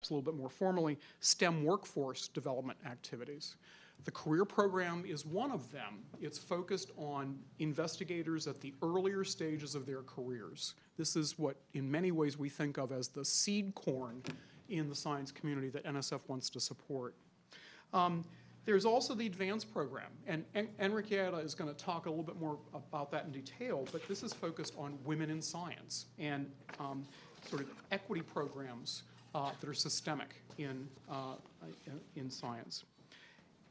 a little bit more formally, STEM workforce development activities. The career program is one of them. It's focused on investigators at the earlier stages of their careers. This is what, in many ways, we think of as the seed corn in the science community that NSF wants to support. There's also the advanced program, and Enriqueta is going to talk a little bit more about that in detail, but this is focused on women in science and sort of equity programs that are systemic in science.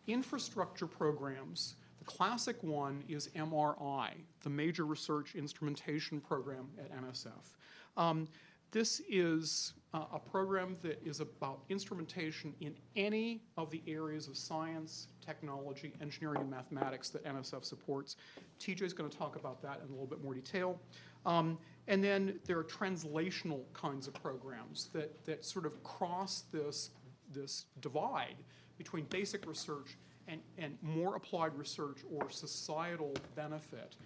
Infrastructure programs, the classic one is MRI, the Major Research Instrumentation Program at NSF. This is a program that is about instrumentation in any of the areas of science, technology, engineering, and mathematics that NSF supports. TJ is going to talk about that in a little bit more detail. And then there are translational kinds of programs that sort of cross this divide between basic research and more applied research or societal benefit.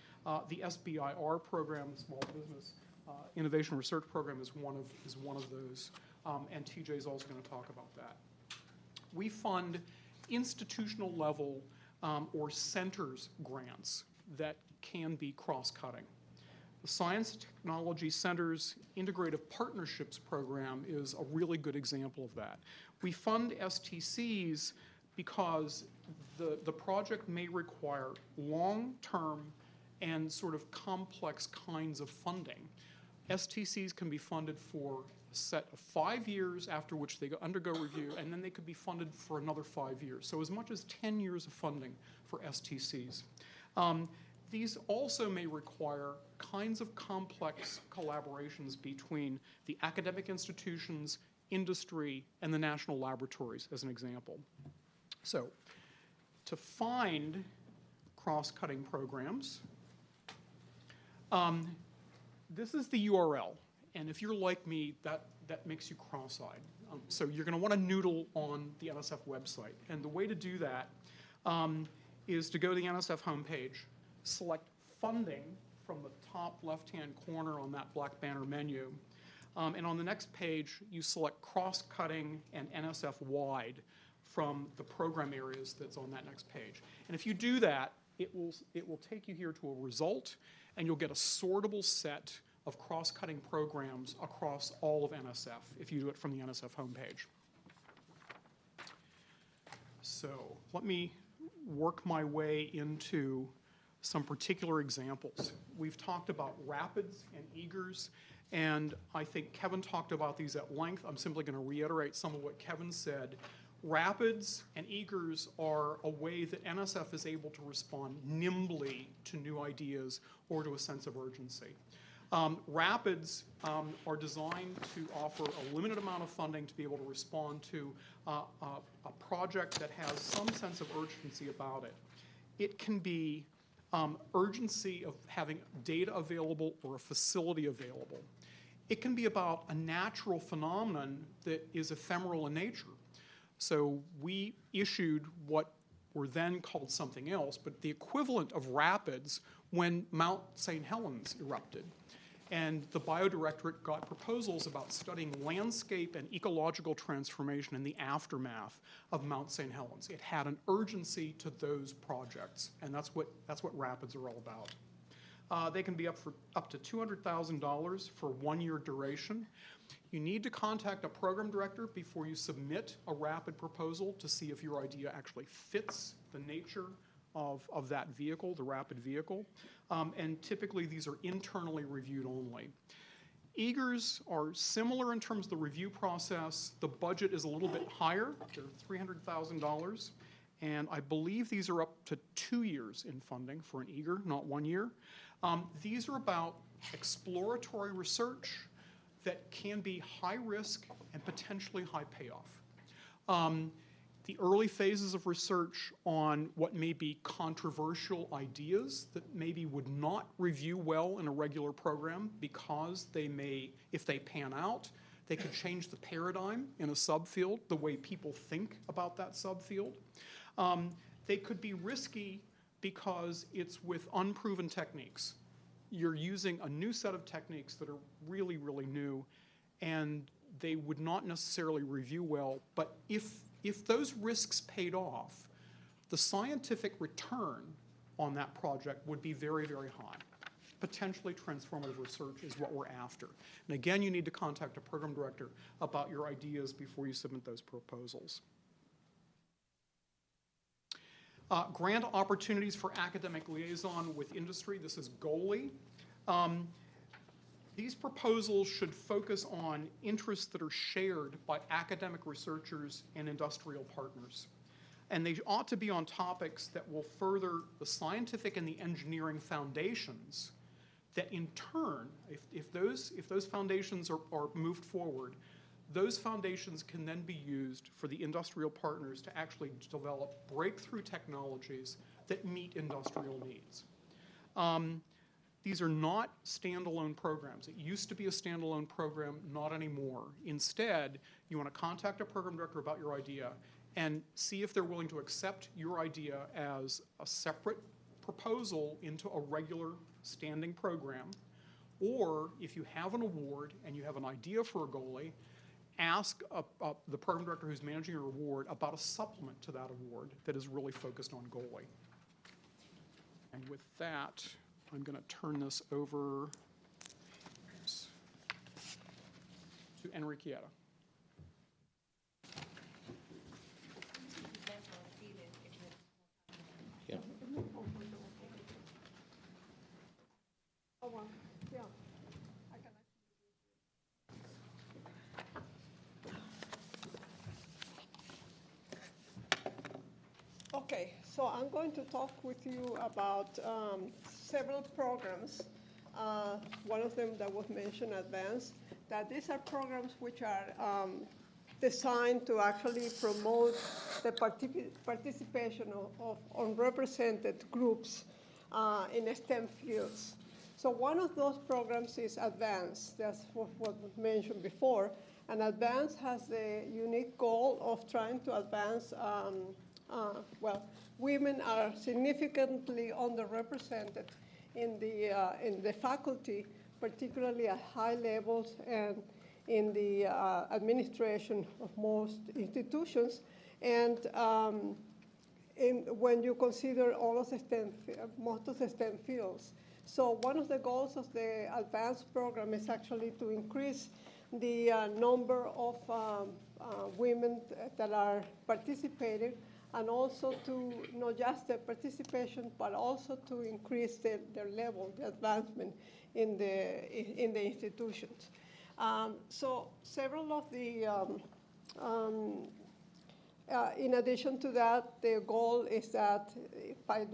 The SBIR program, the Small Business Innovation Research Program, is one of those, and TJ is also going to talk about that. We fund institutional level or centers grants that can be cross-cutting. The Science and Technology Centers Integrative Partnerships Program is a really good example of that. We fund STCs because the project may require long-term and sort of complex kinds of funding. STCs can be funded for a set of 5 years, after which they undergo review, and then they could be funded for another 5 years. So as much as 10 years of funding for STCs. These also may require kinds of complex collaborations between the academic institutions, industry, and the national laboratories, as an example. So, to find cross-cutting programs, this is the URL. And if you're like me, that makes you cross-eyed. So you're going to want to noodle on the NSF website. And the way to do that is to go to the NSF homepage, select funding from the top left-hand corner on that black banner menu. And on the next page, you select cross-cutting and NSF-wide from the program areas that's on that next page. And if you do that, it will take you here to a result, and you'll get a sortable set of cross-cutting programs across all of NSF if you do it from the NSF homepage. So let me work my way into some particular examples. We've talked about rapids and eagers, and I think Kevin talked about these at length. I'm simply going to reiterate some of what Kevin said. Rapids and eagers are a way that NSF is able to respond nimbly to new ideas or to a sense of urgency. Rapids are designed to offer a limited amount of funding to be able to respond to a project that has some sense of urgency about it. It can be urgency of having data available or a facility available. It can be about a natural phenomenon that is ephemeral in nature. So we issued what were then called something else, but the equivalent of rapids when Mount St. Helens erupted. And the Biodirectorate got proposals about studying landscape and ecological transformation in the aftermath of Mount St. Helens. It had an urgency to those projects, and that's what rapids are all about. They can be up to $200,000 for 1 year duration. You need to contact a program director before you submit a rapid proposal to see if your idea actually fits the nature of that vehicle, the rapid vehicle. And typically these are internally reviewed only. Eagers are similar in terms of the review process. The budget is a little bit higher. They're $300,000. And I believe these are up to 2 years in funding for an eager, not 1 year. These are about exploratory research that can be high risk and potentially high payoff. The early phases of research on what may be controversial ideas that maybe would not review well in a regular program because they may, if they pan out, they could change the paradigm in a subfield, the way people think about that subfield. They could be risky because it's with unproven techniques. You're using a new set of techniques that are really, really new, and they would not necessarily review well, but if those risks paid off, the scientific return on that project would be very, very high. Potentially transformative research is what we're after. And again, you need to contact a program director about your ideas before you submit those proposals. Grant opportunities for academic liaison with industry. This is GOLI. These proposals should focus on interests that are shared by academic researchers and industrial partners. And they ought to be on topics that will further the scientific and the engineering foundations that in turn, if those foundations are moved forward, those foundations can then be used for the industrial partners to actually develop breakthrough technologies that meet industrial needs. These are not standalone programs. It used to be a standalone program, not anymore. Instead, you want to contact a program director about your idea and see if they're willing to accept your idea as a separate proposal into a regular standing program, or if you have an award and you have an idea for a GOLI, ask the program director who's managing your award about a supplement to that award that is really focused on GOLI. And with that, I'm going to turn this over to Enriqueta. Yeah. Oh, well, yeah. Okay, so I'm going to talk with you about several programs. One of them that was mentioned, Advanced, that these are programs which are designed to actually promote the participation of unrepresented groups in STEM fields. So one of those programs is Advance. That's what was mentioned before. And Advance has the unique goal of trying to advance, well, women are significantly underrepresented in the faculty, particularly at high levels and in the administration of most institutions. And when you consider all of the most of the STEM fields. So one of the goals of the advanced program is actually to increase the number of women that are participating, and also to not just the participation, but also to increase their level, the advancement in the institutions. So several of the in addition to that, the goal is that by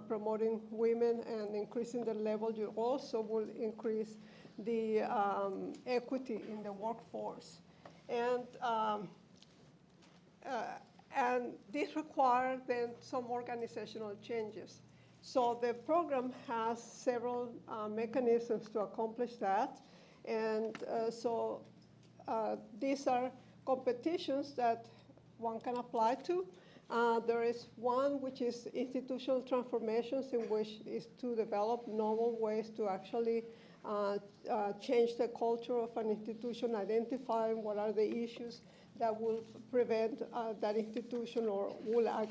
promoting women and increasing their level, you also will increase the equity in the workforce. And this requires then some organizational changes. So the program has several mechanisms to accomplish that. And so these are competitions that one can apply to. There is one which is institutional transformations, in which is to develop novel ways to actually change the culture of an institution, identifying what are the issues that will prevent that institution or will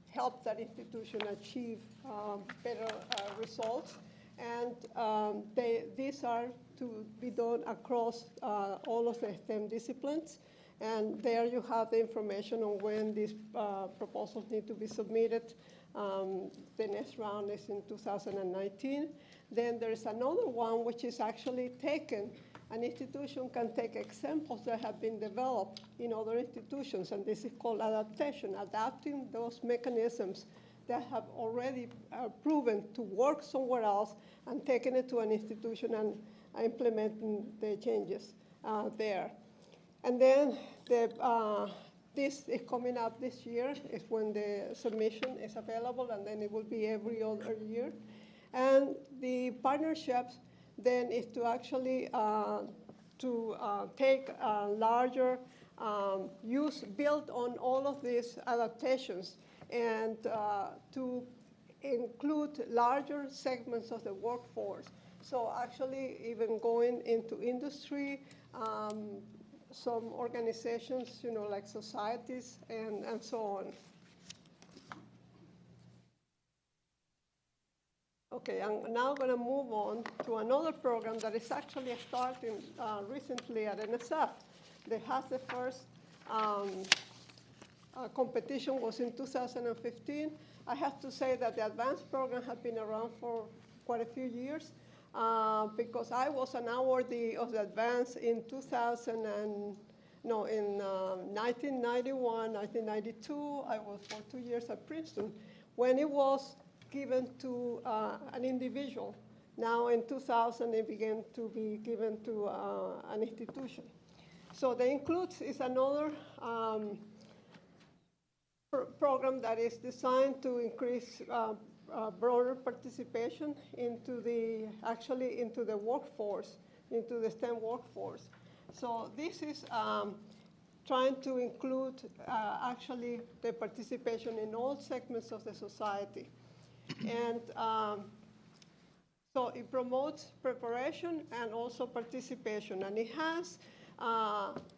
help that institution achieve better results. And these are to be done across all of the STEM disciplines. And there you have the information on when these proposals need to be submitted. The next round is in 2019. Then there is another one which is actually taken. An institution can take examples that have been developed in other institutions, and this is called adaptation, adapting those mechanisms that have already proven to work somewhere else and taking it to an institution and implementing the changes there. And then this is coming up this year, is when the submission is available, and then it will be every other year. And the partnerships then is to actually take a larger build on all of these adaptations, and to include larger segments of the workforce. So actually even going into industry, some organizations, like societies and so on. Okay, I'm now going to move on to another program that is actually starting recently at Nsf. They had the first competition was in 2015. I have to say that the advanced program has been around for quite a few years because I was an awardee of the advanced in 1991, 1992. I was for 2 years at Princeton when it was given to an individual. Now in 2000, it began to be given to an institution. So the Includes is another program that is designed to increase broader participation into the workforce, into the STEM workforce. So this is trying to include actually the participation in all segments of the society. And so it promotes preparation and also participation. And it has,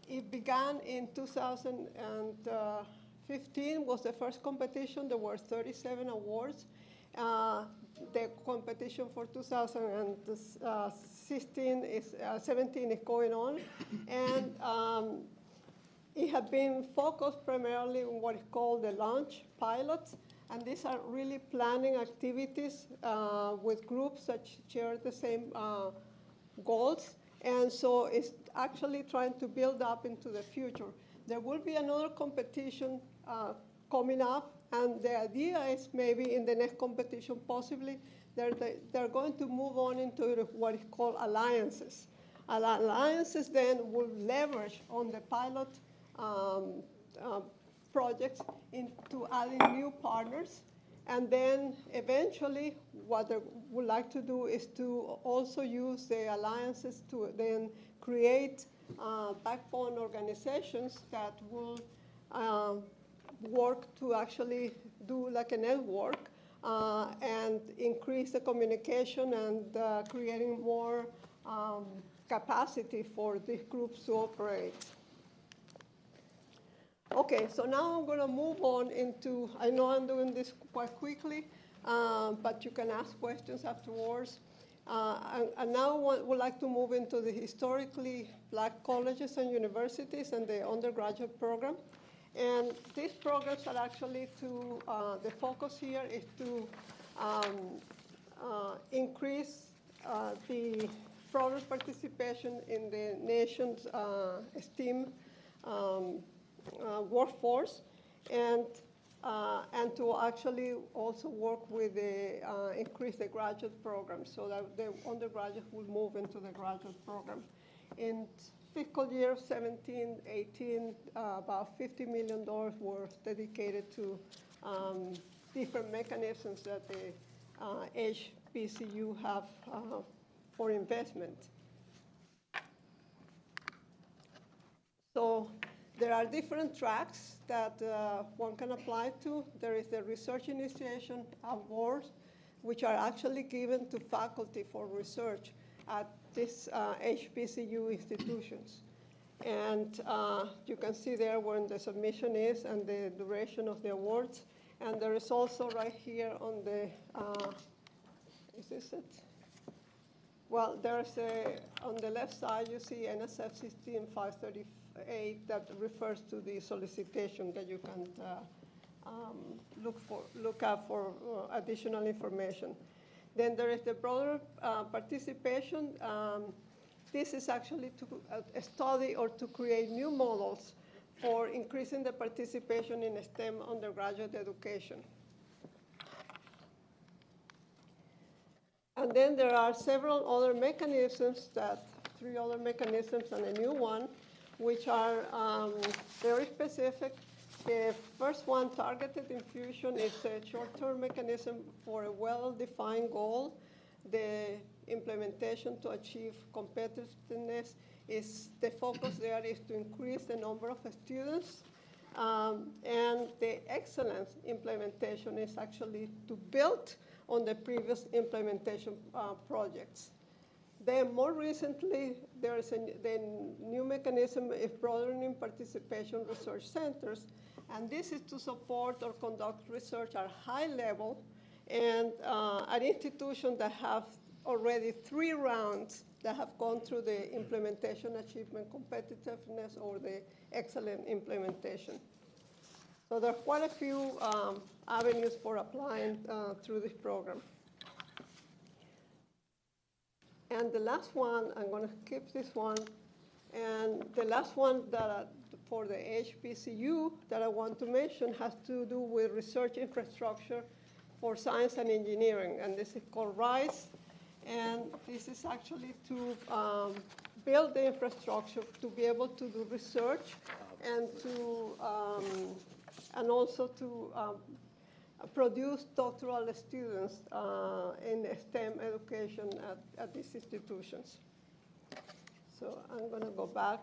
it began in 2015 was the first competition. There were 37 awards. The competition for 2017 is going on. And it had been focused primarily on what is called the launch pilots. And these are really planning activities with groups that share the same goals. And so it's actually trying to build up into the future. There will be another competition coming up. And the idea is maybe in the next competition, possibly, they're going to move on into what is called alliances. Alliances then will leverage on the pilot projects into adding new partners. And then eventually what they would like to do is to also use the alliances to then create backbone organizations that will work to actually do like a network and increase the communication and creating more capacity for these groups to operate. Okay, so now I'm going to move on into, I know I'm doing this quite quickly, but you can ask questions afterwards. And now I would like to move into the historically Black colleges and universities and the undergraduate program. And these programs are actually to, the focus here is to increase the broader participation in the nation's STEM workforce, and to actually also work with the increase the graduate program so that the undergraduates will move into the graduate program. In fiscal year 17-18, about $50 million were dedicated to different mechanisms that the HBCU have for investment. So there are different tracks that one can apply to. There is the Research Initiation Awards, which are actually given to faculty for research at these HBCU institutions. And you can see there when the submission is and the duration of the awards. And there is also right here on the, is this it? Well, there's on the left side, you see NSF 16538 that refers to the solicitation that you can look up for additional information. Then there is the broader participation. This is actually to study or to create new models for increasing the participation in STEM undergraduate education. And then there are several other mechanisms, three other mechanisms and a new one, which are very specific. The first one, targeted infusion, is a short-term mechanism for a well-defined goal. The implementation to achieve competitiveness is, the focus there is to increase the number of students. And the excellence implementation is actually to build on the previous implementation projects. Then more recently, there is the new mechanism of broadening participation research centers. And this is to support or conduct research at high level and at institutions that have already 3 rounds that have gone through the implementation, achievement, competitiveness, or the excellent implementation. So there are quite a few avenues for applying through this program. And the last one, I'm going to skip this one. And the last one that for the HBCU that I want to mention has to do with research infrastructure for science and engineering. And this is called RISE. And this is actually to build the infrastructure to be able to do research and to and also to produce doctoral students in STEM education at these institutions. So I'm going to go back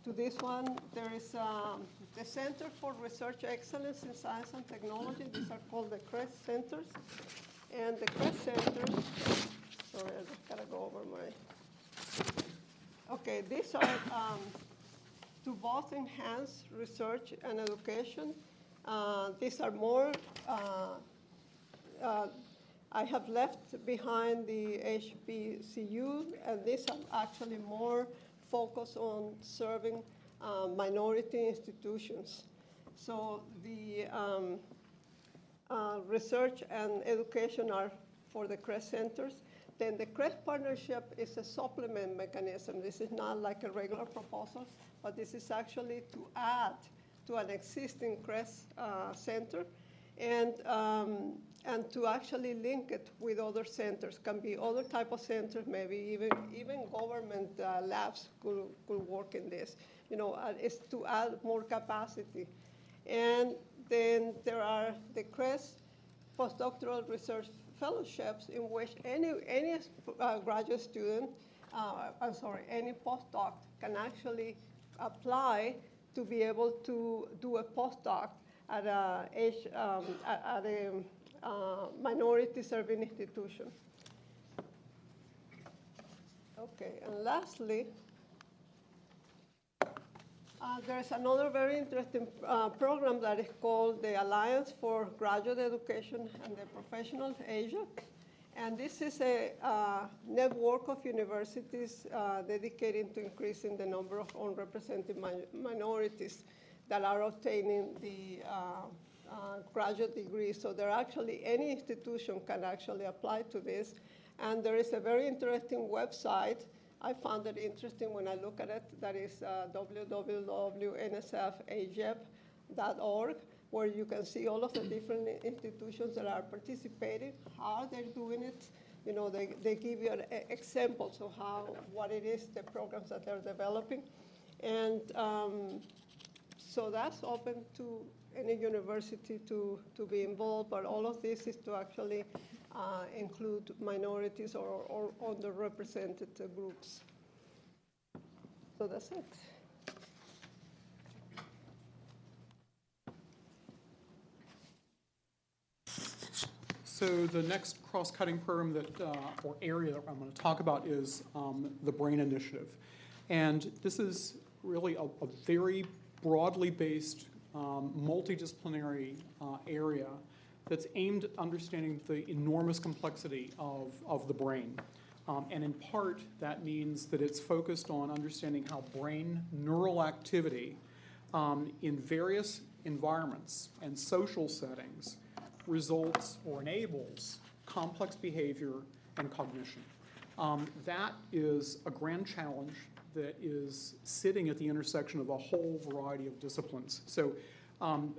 to this one. There is the Center for Research Excellence in Science and Technology. These are called the CREST centers. And the CREST centers, sorry, I just got to go over my. Okay, these are to both enhance research and education. These are more, I have left behind the HBCU, and these are actually more focused on serving minority institutions. So the research and education are for the CREST centers. Then the CREST partnership is a supplement mechanism. This is not like a regular proposal, but this is actually to add to an existing CREST center and to actually link it with other centers. Can be other type of centers, maybe even government labs could work in this. You know, it's to add more capacity. And then there are the CREST postdoctoral research fellowships in which any graduate student, any postdoc can actually apply to be able to do a postdoc at a minority serving institution. Okay, and lastly, there's another very interesting program that is called the Alliance for Graduate Education and the Professional Asia. And this is a network of universities dedicated to increasing the number of unrepresented minorities that are obtaining the graduate degree. So there are actually, any institution can actually apply to this. And there is a very interesting website. I found it interesting when I look at it. That is www.nsfagep.org, where you can see all of the different institutions that are participating, how they're doing it. You know, they give you examples of what it is, the programs that they're developing. And so that's open to any university to be involved, but all of this is to actually include minorities or underrepresented groups. So that's it. So the next cross-cutting program or area that I'm going to talk about is the BRAIN initiative. And this is really a very broadly based, multidisciplinary area that's aimed at understanding the enormous complexity of the brain. And in part, that means that it's focused on understanding how brain neural activity in various environments and social settings results or enables complex behavior and cognition. That is a grand challenge that is sitting at the intersection of a whole variety of disciplines. So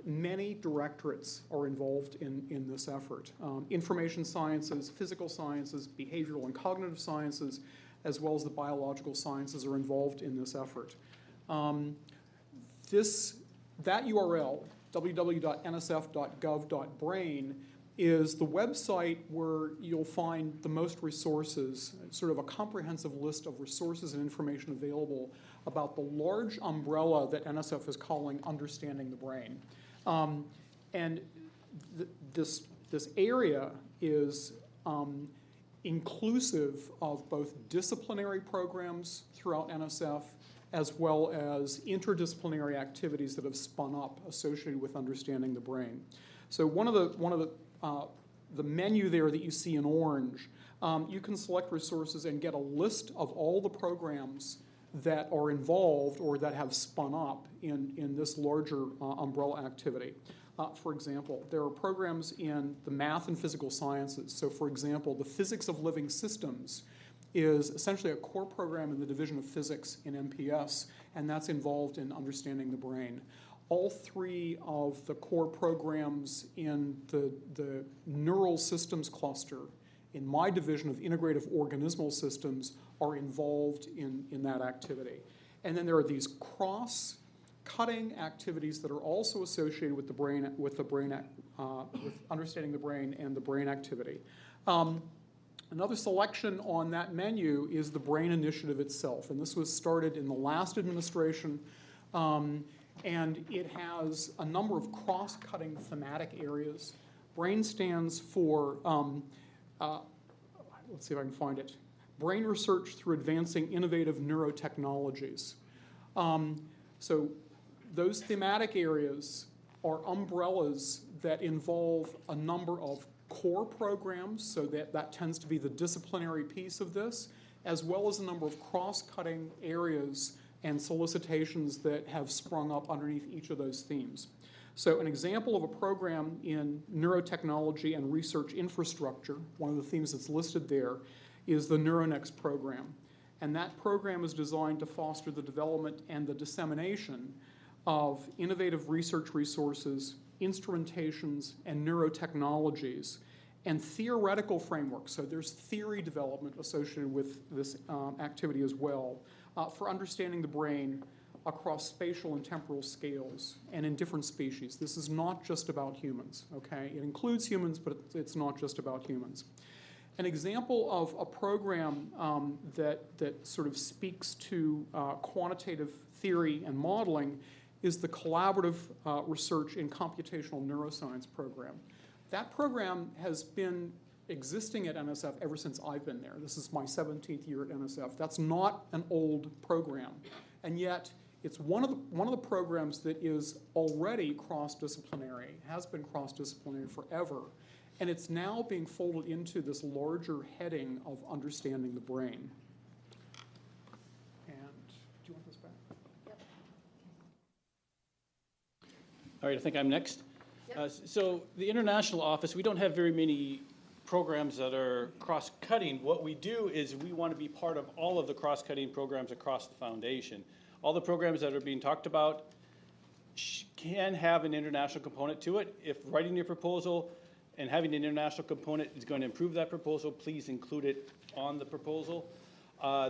many directorates are involved in this effort. Information sciences, physical sciences, behavioral and cognitive sciences, as well as the biological sciences are involved in this effort. That URL, www.nsf.gov.brain, is the website where you'll find the most resources, sort of a comprehensive list of resources and information available about the large umbrella that NSF is calling Understanding the Brain. And this area is inclusive of both disciplinary programs throughout NSF as well as interdisciplinary activities that have spun up associated with understanding the brain. So one of the menu there that you see in orange, you can select resources and get a list of all the programs that are involved or that have spun up in this larger umbrella activity. For example, there are programs in the math and physical sciences. So for example, the physics of living systems is essentially a core program in the Division of Physics in MPS, and that's involved in understanding the brain. All three of the core programs in the neural systems cluster in my division of integrative organismal systems are involved in that activity. And then there are these cross-cutting activities that are also associated with the brain, with understanding the brain and the brain activity. Another selection on that menu is the Brain Initiative itself, and this was started in the last administration, and it has a number of cross-cutting thematic areas. BRAIN stands for, let's see if I can find it, Brain Research through Advancing Innovative Neurotechnologies. So those thematic areas are umbrellas that involve a number of core programs, so that tends to be the disciplinary piece of this, as well as a number of cross-cutting areas and solicitations that have sprung up underneath each of those themes. So an example of a program in neurotechnology and research infrastructure, one of the themes that's listed there, is the Neuro Nex Program. And that program is designed to foster the development and the dissemination of innovative research resources, instrumentations, and neurotechnologies, and theoretical frameworks. So there's theory development associated with this activity as well for understanding the brain across spatial and temporal scales and in different species. This is not just about humans, okay? It includes humans, but it's not just about humans. An example of a program that sort of speaks to quantitative theory and modeling is the Collaborative Research in Computational Neuroscience program. That program has been existing at NSF ever since I've been there. This is my 17th year at NSF. That's not an old program, and yet it's one of the programs that is already cross-disciplinary, has been cross-disciplinary forever, and it's now being folded into this larger heading of understanding the brain. And do you want this back? Yep. All right, I think I'm next. Yep. So the international office, we don't have very many programs that are cross-cutting. What we do is we want to be part of all of the cross-cutting programs across the foundation. All the programs that are being talked about can have an international component to it. If writing your proposal and having an international component is going to improve that proposal, please include it on the proposal.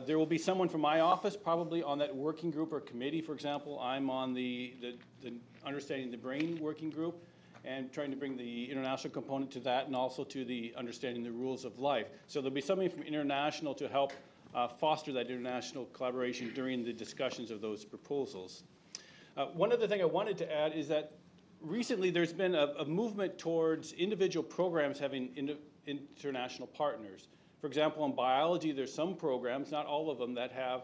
There will be someone from my office probably on that working group or committee. For example, I'm on the Understanding the Brain working group and trying to bring the international component to that and also to the Understanding the Rules of Life. So there'll be somebody from international to help foster that international collaboration during the discussions of those proposals. One other thing I wanted to add is that recently there's been a movement towards individual programs having international partners. For example, in biology, there's some programs, not all of them, that have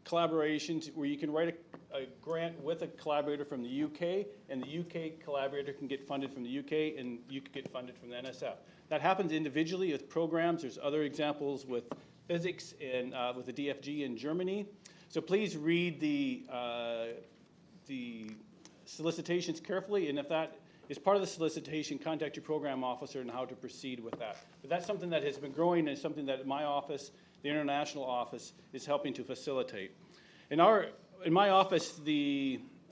collaborations where you can write a grant with a collaborator from the UK, and the UK collaborator can get funded from the UK, and you can get funded from the NSF. That happens individually with programs. There's other examples with physics and with the DFG in Germany. So please read the solicitations carefully, and if that is part of the solicitation, contact your program officer and how to proceed with that. But that's something that has been growing and something that my office, the international office, is helping to facilitate. In my office,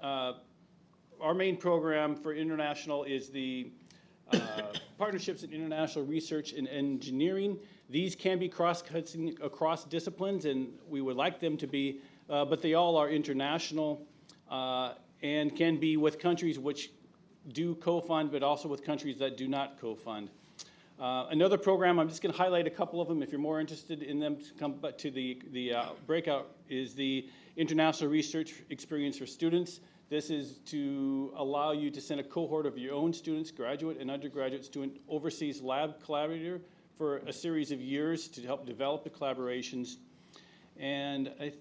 our main program for international is the partnerships in international research and engineering. These can be cross-cutting across disciplines, and we would like them to be, but they all are international and can be with countries which do co-fund, but also with countries that do not co-fund. Another program, I'm just going to highlight a couple of them if you're more interested in them to come to the breakout, is the International Research Experience for Students. This is to allow you to send a cohort of your own students, graduate and undergraduate student, overseas lab collaborator for a series of years to help develop the collaborations. And I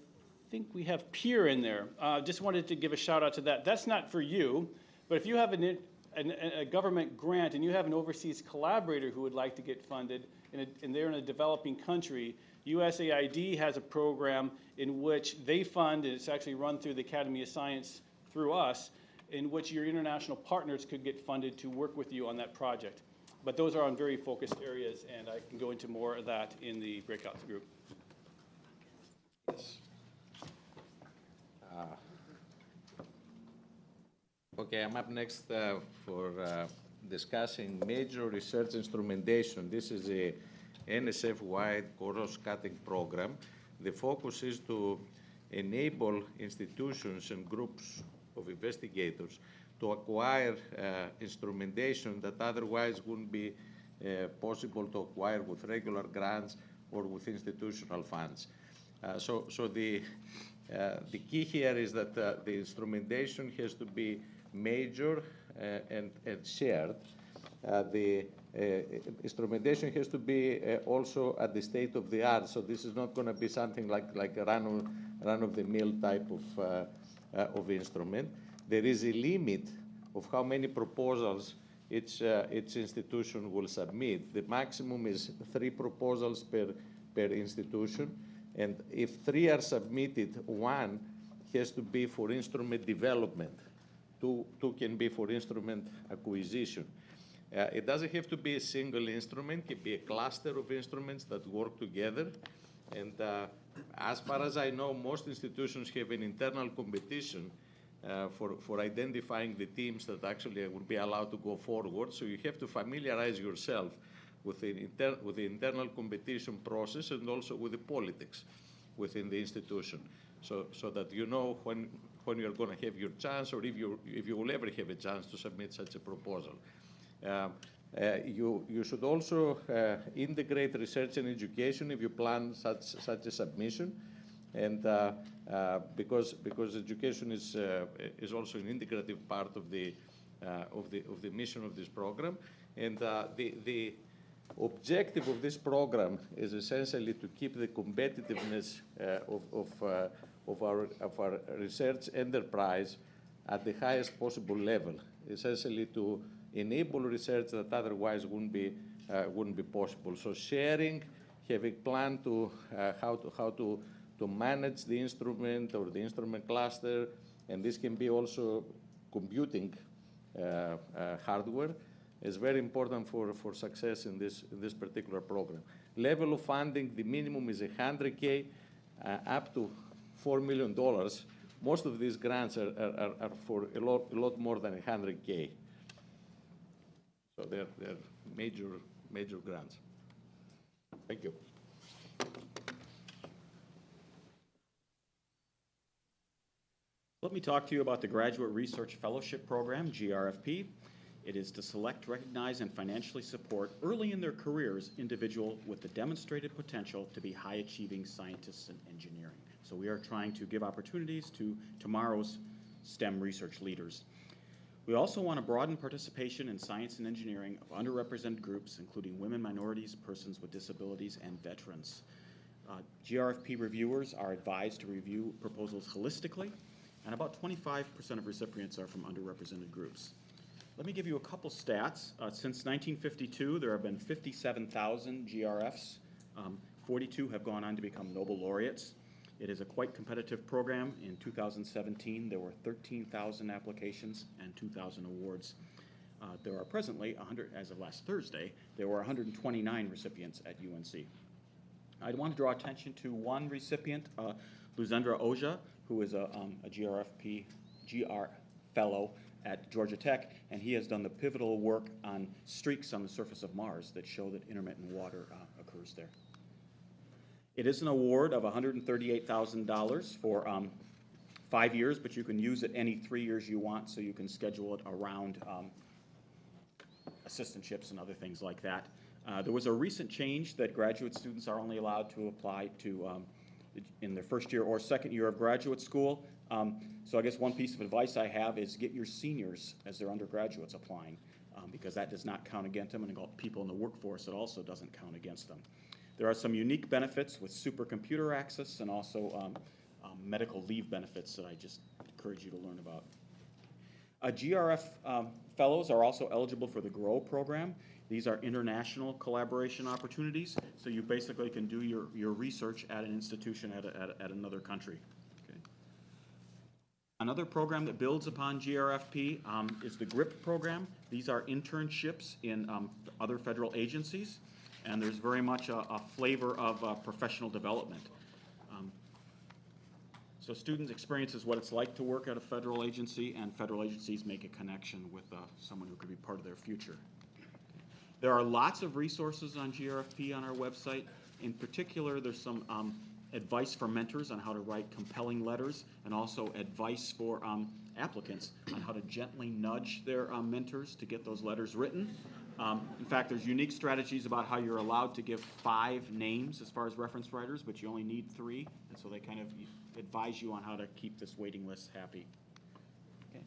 think we have peer in there. Just wanted to give a shout out to that. That's not for you, but if you have a government grant and you have an overseas collaborator who would like to get funded and they're in a developing country, USAID has a program in which they fund, and it's actually run through the Academy of Science through us, in which your international partners could get funded to work with you on that project. But those are on very focused areas, and I can go into more of that in the breakout group. Yes. Okay, I'm up next for discussing major research instrumentation. This is a NSF-wide cross-cutting program. The focus is to enable institutions and groups of investigators to acquire instrumentation that otherwise wouldn't be possible to acquire with regular grants or with institutional funds. So the key here is that the instrumentation has to be major and shared. The instrumentation has to be also at the state of the art. So this is not going to be something like a run-of-the-mill type of instrument. There is a limit of how many proposals each institution will submit. The maximum is 3 proposals per institution. And if 3 are submitted, 1 has to be for instrument development. 2 can be for instrument acquisition. It doesn't have to be a single instrument. It can be a cluster of instruments that work together. And as far as I know, most institutions have an internal competition for identifying the teams that actually will be allowed to go forward. So you have to familiarize yourself with the internal competition process and also with the politics within the institution, so that you know when you're going to have your chance, or if you will ever have a chance to submit such a proposal. You should also integrate research and education if you plan such a submission, and because education is also an integrative part of the mission of this program, and the objective of this program is essentially to keep the competitiveness of our research enterprise at the highest possible level, essentially to enable research that otherwise wouldn't be possible. So sharing, having plan to how to manage the instrument or the instrument cluster, and this can be also computing hardware, is very important for success in this particular program. Level of funding, the minimum is $100K up to $4 million. Most of these grants are for a lot more than $100K. So they're major grants. Thank you. Let me talk to you about the Graduate Research Fellowship Program, GRFP. It is to select, recognize, and financially support early in their careers individuals with the demonstrated potential to be high-achieving scientists and engineering. So we are trying to give opportunities to tomorrow's STEM research leaders. We also want to broaden participation in science and engineering of underrepresented groups, including women, minorities, persons with disabilities, and veterans. GRFP reviewers are advised to review proposals holistically, and about 25% of recipients are from underrepresented groups. Let me give you a couple stats. Since 1952, there have been 57,000 GRFs. 42 have gone on to become Nobel laureates. It is a quite competitive program. In 2017, there were 13,000 applications and 2,000 awards. There are presently, as of last Thursday, there were 129 recipients at UNC. I want to draw attention to one recipient, Luzendra Oja, who is a GR fellow at Georgia Tech, and he has done the pivotal work on streaks on the surface of Mars that show that intermittent water occurs there. It is an award of $138,000 for 5 years, but you can use it any 3 years you want, so you can schedule it around assistantships and other things like that. There was a recent change that graduate students are only allowed to apply to in their first year or second year of graduate school. So I guess one piece of advice I have is get your seniors as their undergraduates applying. because that does not count against them, and people in the workforce, it also doesn't count against them. There are some unique benefits with supercomputer access and also medical leave benefits that I just encourage you to learn about. GRF fellows are also eligible for the GROW program. These are international collaboration opportunities, so you basically can do your research at an institution at another country. Okay. Another program that builds upon GRFP is the GRIP program. These are internships in other federal agencies, and there's very much a flavor of professional development. So students experiences what it's like to work at a federal agency, and federal agencies make a connection with someone who could be part of their future. There are lots of resources on GRFP on our website. In particular, there's some advice for mentors on how to write compelling letters, and also advice for applicants on how to gently nudge their mentors to get those letters written. In fact, there's unique strategies about how you're allowed to give 5 names as far as reference writers, but you only need 3, and so they kind of advise you on how to keep this waiting list happy. Okay.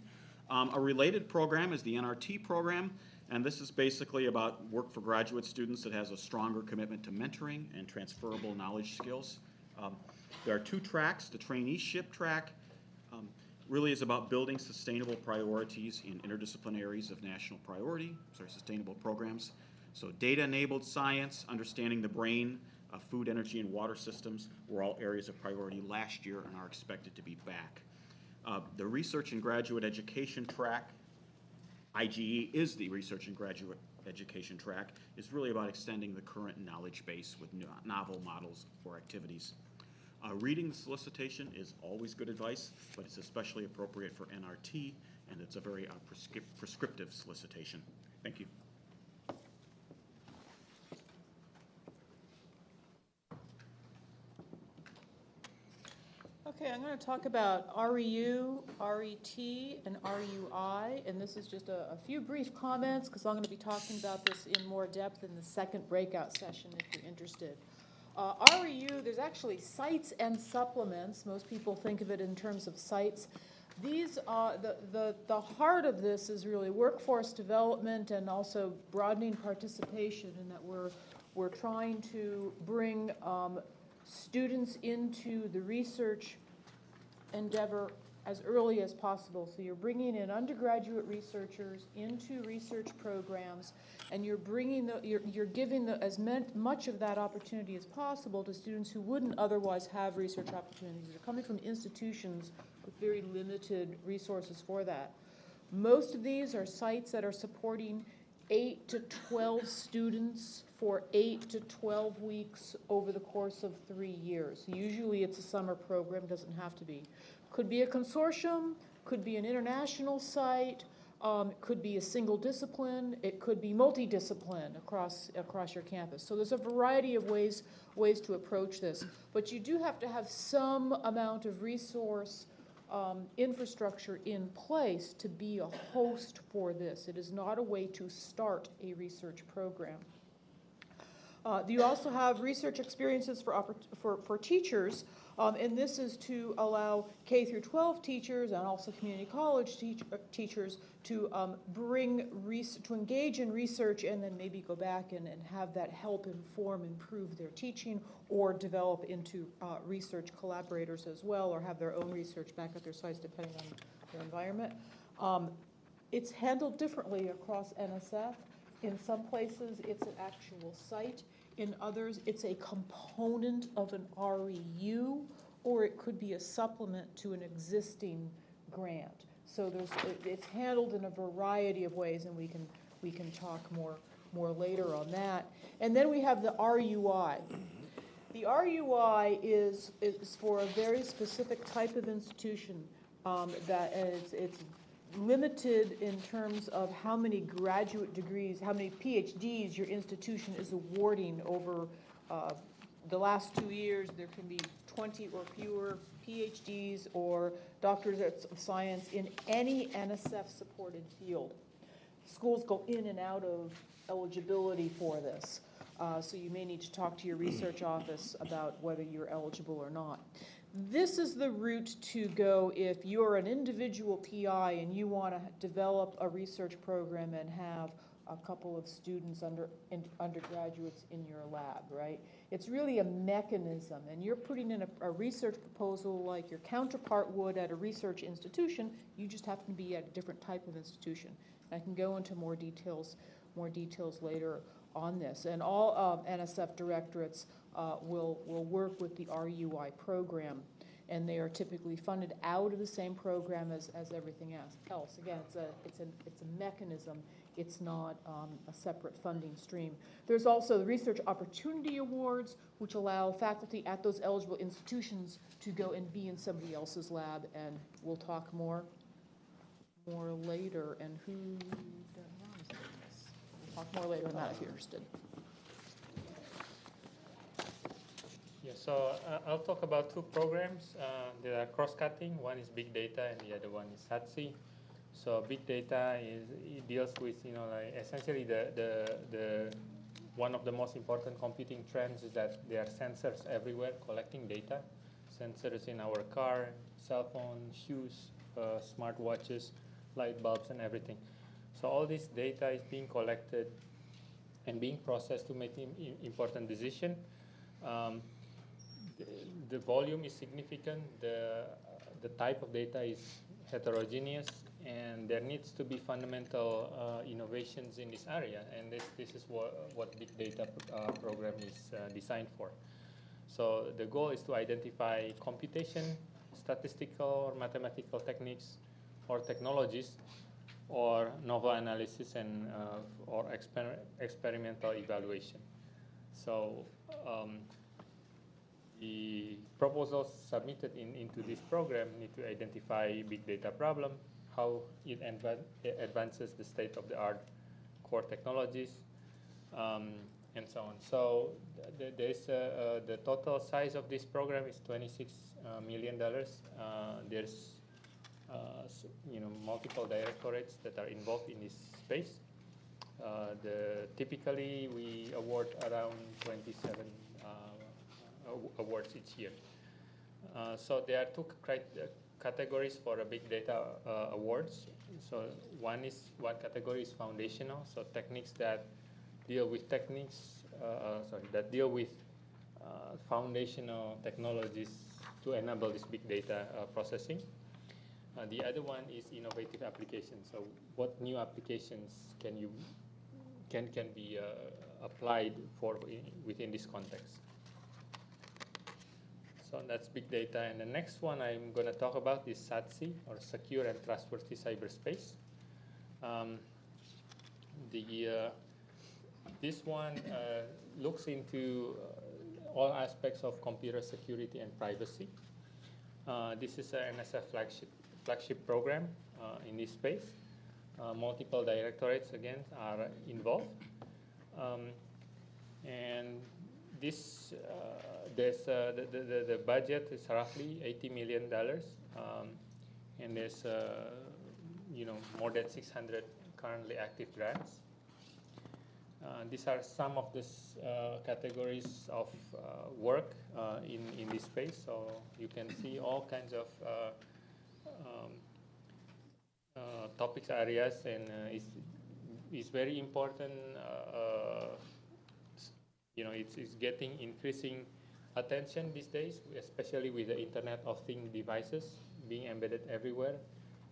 A related program is the Nrt Program, and this is basically about work for graduate students that has a stronger commitment to mentoring and transferable knowledge skills. There are 2 tracks. The traineeship track really is about building sustainable priorities in interdisciplinary areas of national priority, sustainable programs. So data-enabled science, understanding the brain, food, energy, and water systems were all areas of priority last year and are expected to be back. The research and graduate education track, IGE is the research and graduate education track, is really about extending the current knowledge base with novel models for activities. Reading the solicitation is always good advice, but it's especially appropriate for Nrt, and it's a very prescriptive solicitation. Thank you. Okay, I'm going to talk about REU, RET, and RUI, and this is just a few brief comments because I'm going to be talking about this in more depth in the second breakout session if you're interested. REU, there's actually sites and supplements. Most people think of it in terms of sites. These are the heart of this is really workforce development and also broadening participation, in that we're trying to bring students into the research endeavor as early as possible. So you're bringing in undergraduate researchers into research programs, and you're bringing you're giving as much of that opportunity as possible to students who wouldn't otherwise have research opportunities. They're coming from institutions with very limited resources for that. Most of these are sites that are supporting 8 to 12 students for 8 to 12 weeks over the course of 3 years. Usually it's a summer program, doesn't have to be. Could be a consortium, could be an international site, could be a single discipline, it could be multidiscipline across your campus. So there's a variety of ways to approach this. But you do have to have some amount of resource infrastructure in place to be a host for this. It is not a way to start a research program. You also have research experiences for teachers, and this is to allow K through 12 teachers and also community college teachers to engage in research and then maybe go back and have that help improve their teaching, or develop into research collaborators as well, or have their own research back at their sites depending on their environment. It's handled differently across NSF. In some places, it's an actual site. In others, it's a component of an REU, or it could be a supplement to an existing grant. So it's handled in a variety of ways, and we can talk more later on that. And then we have the RUI. The RUI is for a very specific type of institution that it's limited in terms of how many graduate degrees, how many PhDs your institution is awarding over the last 2 years. There can be 20 or fewer PhDs or doctors of science in any NSF-supported field. Schools go in and out of eligibility for this. So you may need to talk to your research office about whether you're eligible or not. This is the route to go if you're an individual PI and you want to develop a research program and have a couple of students, undergraduates in your lab, right? It's really a mechanism, and you're putting in a research proposal like your counterpart would at a research institution. You just happen to be at a different type of institution. I can go into more details later on this. And all NSF directorates will work with the RUI program, and they are typically funded out of the same program as everything else. Again, it's a mechanism. It's not a separate funding stream. There's also the Research Opportunity Awards, which allow faculty at those eligible institutions to go and be in somebody else's lab, and we'll talk more later. And who is this? We'll talk more later on that if you're interested. Yeah, so I'll talk about two programs that are cross-cutting. One is big data, and the other one is SATSI. So big data it deals with, like essentially the one of the most important computing trends is that there are sensors everywhere collecting data. Sensors in our car, cell phone, shoes, smartwatches, light bulbs, and everything. So all this data is being collected and being processed to make important decisions. The volume is significant. The type of data is heterogeneous, and there needs to be fundamental innovations in this area. And this is what big data program is designed for. So the goal is to identify computation, statistical or mathematical techniques or technologies, or novel analysis and or experimental evaluation. So the proposals submitted into this program need to identify big data problem, how it advances the state-of-the-art core technologies, and so on. So the total size of this program is $26 million. There's multiple directorates that are involved in this space. Typically we award around 27 awards each year. So there are two categories for a big data awards. So one category is foundational, so techniques that deal with foundational technologies to enable this big data processing. The other one is innovative applications. So what new applications can be applied within this context? So that's big data. And the next one I'm going to talk about is SATSI, or Secure and Trustworthy Cyberspace. This one looks into all aspects of computer security and privacy. This is an NSF flagship program in this space. Multiple directorates, again, are involved. And this, the budget is roughly $80 million, and there's more than 600 currently active grants. These are some of the categories of work in this space. So you can see all kinds of topics, areas, and it's very important. It's getting increasing attention these days, especially with the Internet of Things devices being embedded everywhere,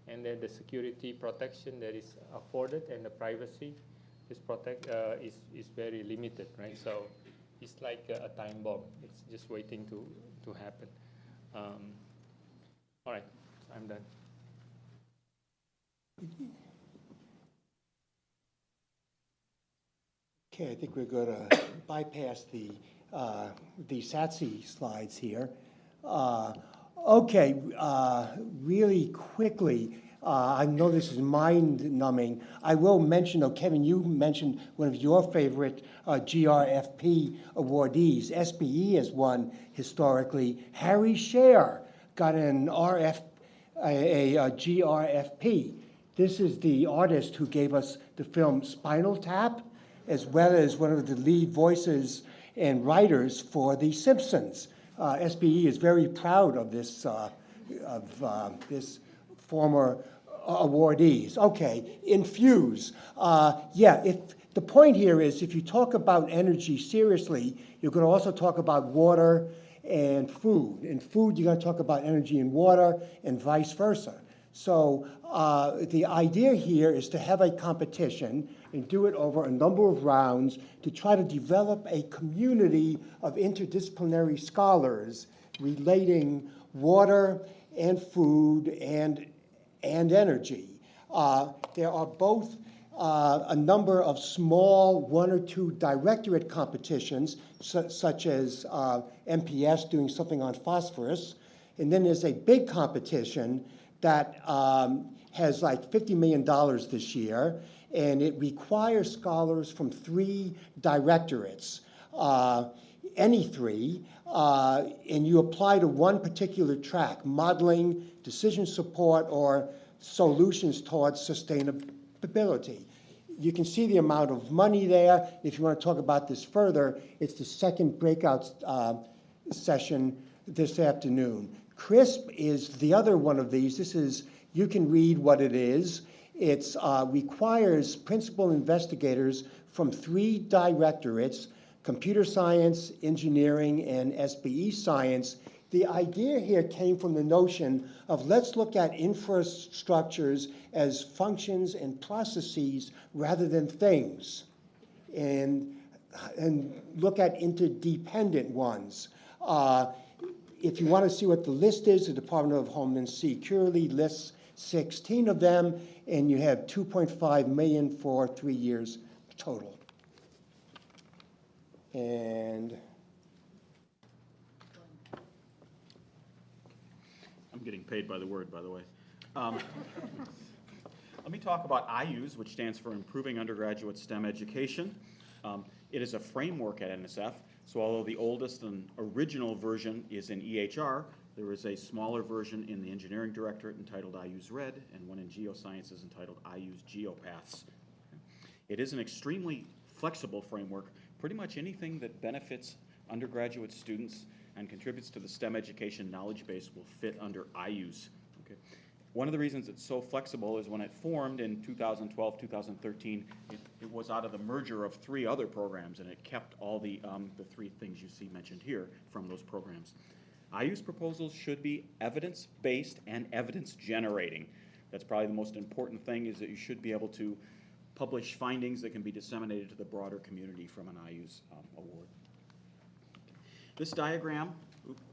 and then the security protection that is afforded and the privacy is very limited, right? So it's like a time bomb. It's just waiting to happen. All right, I'm done. Okay, I think we're going to bypass the SATSI slides here. Really quickly, I know this is mind-numbing. I will mention, Kevin, you mentioned one of your favorite GRFP awardees. SBE has won historically. Harry Scher got an GRFP. This is the artist who gave us the film Spinal Tap, as well as one of the lead voices and writers for The Simpsons. SBE is very proud of this former awardees. Okay, infuse. Yeah, the point here is if you talk about energy seriously, you're going to also talk about water and food. In food, you're going to talk about energy and water and vice versa. So the idea here is to have a competition and do it over a number of rounds to try to develop a community of interdisciplinary scholars relating water and food and energy. There are both a number of small 1 or 2 directorate competitions, such as MPS doing something on phosphorus. And then there's a big competition that has like $50 million this year, and it requires scholars from 3 directorates, any 3, and you apply to one particular track: modeling, decision support, or solutions towards sustainability. You can see the amount of money there. If you want to talk about this further, it's the second breakout session this afternoon. CRISP is the other one of these. This is, you can read what it is. It requires principal investigators from 3 directorates: computer science, engineering, and SBE science. The idea here came from the notion of let's look at infrastructures as functions and processes rather than things, and look at interdependent ones. If you want to see what the list is, the Department of Homeland Security lists 16 of them, and you have $2.5 million for 3 years total. And I'm getting paid by the word, by the way. Let me talk about IUs, which stands for Improving Undergraduate STEM Education. It is a framework at NSF, so although the oldest and original version is in EHR, there is a smaller version in the Engineering Directorate entitled IUs Red, and one in Geosciences entitled IUs Geopaths. It is an extremely flexible framework. Pretty much anything that benefits undergraduate students and contributes to the STEM education knowledge base will fit under IUs. Okay. One of the reasons it's so flexible is when it formed in 2012, 2013, it was out of the merger of 3 other programs, and it kept all the 3 things you see mentioned here from those programs. IUs proposals should be evidence-based and evidence-generating. That's probably the most important thing, is that you should be able to publish findings that can be disseminated to the broader community from an IUs award. This diagram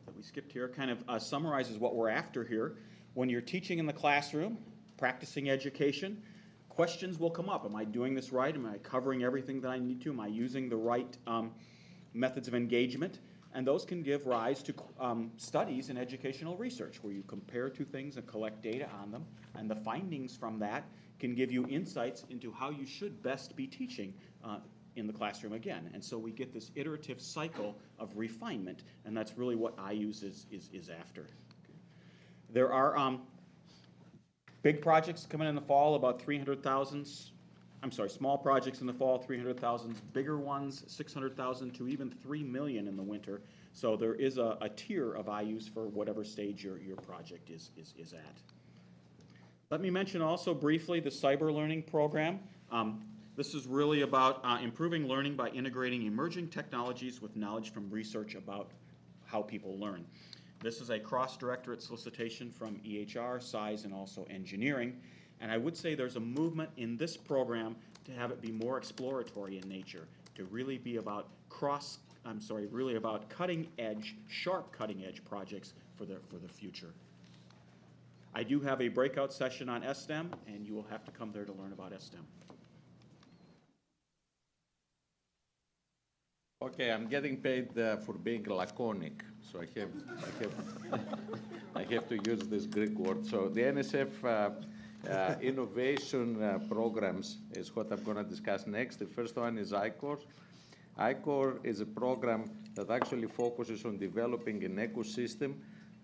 that we skipped here kind of summarizes what we're after here. When you're teaching in the classroom, practicing education, questions will come up. Am I doing this right? Am I covering everything that I need to? Am I using the right methods of engagement? And those can give rise to studies in educational research, where you compare 2 things and collect data on them, and the findings from that can give you insights into how you should best be teaching in the classroom again. And so we get this iterative cycle of refinement, and that's really what IUs is after. Okay. There are big projects coming in the fall, about 300,000. I'm sorry, small projects in the fall, 300,000. Bigger ones, 600,000 to even 3 million in the winter. So there is a tier of IUs for whatever stage your project is at. Let me mention also briefly the Cyber Learning Program. This is really about improving learning by integrating emerging technologies with knowledge from research about how people learn. This is a cross-directorate solicitation from EHR, SCIES, and also engineering. And I would say there's a movement in this program to have it be more exploratory in nature, to really be about really about cutting-edge, sharp cutting-edge projects for the future. I do have a breakout session on STEM, and you will have to come there to learn about STEM. Okay, I'm getting paid for being laconic, so I have to use this Greek word. So the NSF Innovation Programs is what I'm going to discuss next. The first one is ICOR. ICOR is a program that actually focuses on developing an ecosystem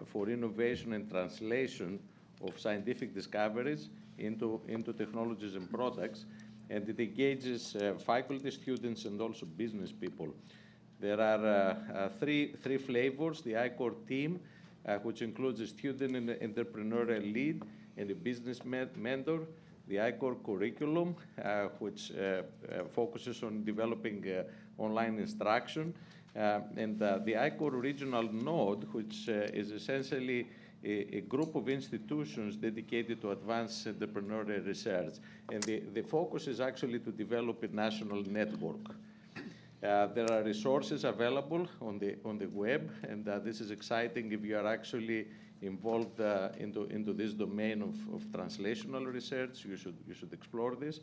for innovation and translation of scientific discoveries into technologies and products, and it engages faculty, students, and also business people. There are three flavors: the I-Core team, which includes a student and entrepreneurial lead and a business mentor; the I-Core curriculum, which focuses on developing online instruction; and the I-Core regional node, which is essentially a group of institutions dedicated to advanced entrepreneurial research. And the focus is actually to develop a national network. There are resources available on the web, and this is exciting if you are actually involved into this domain of translational research. You should explore this.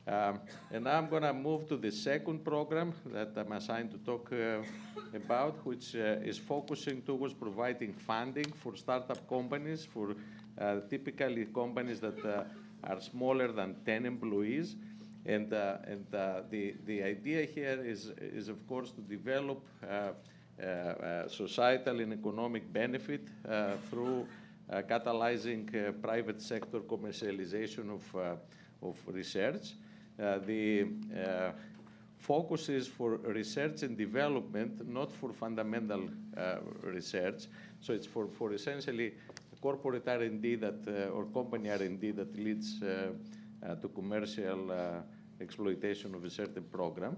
And now I'm going to move to the second program that I'm assigned to talk about, which is focusing towards providing funding for startup companies, for typically companies that are smaller than 10 employees. And the idea here is of course, to develop societal and economic benefit through catalyzing private sector commercialization of research. The focus is for research and development, not for fundamental research. So it's for essentially corporate R&D or company R&D that leads to commercial exploitation of a certain program.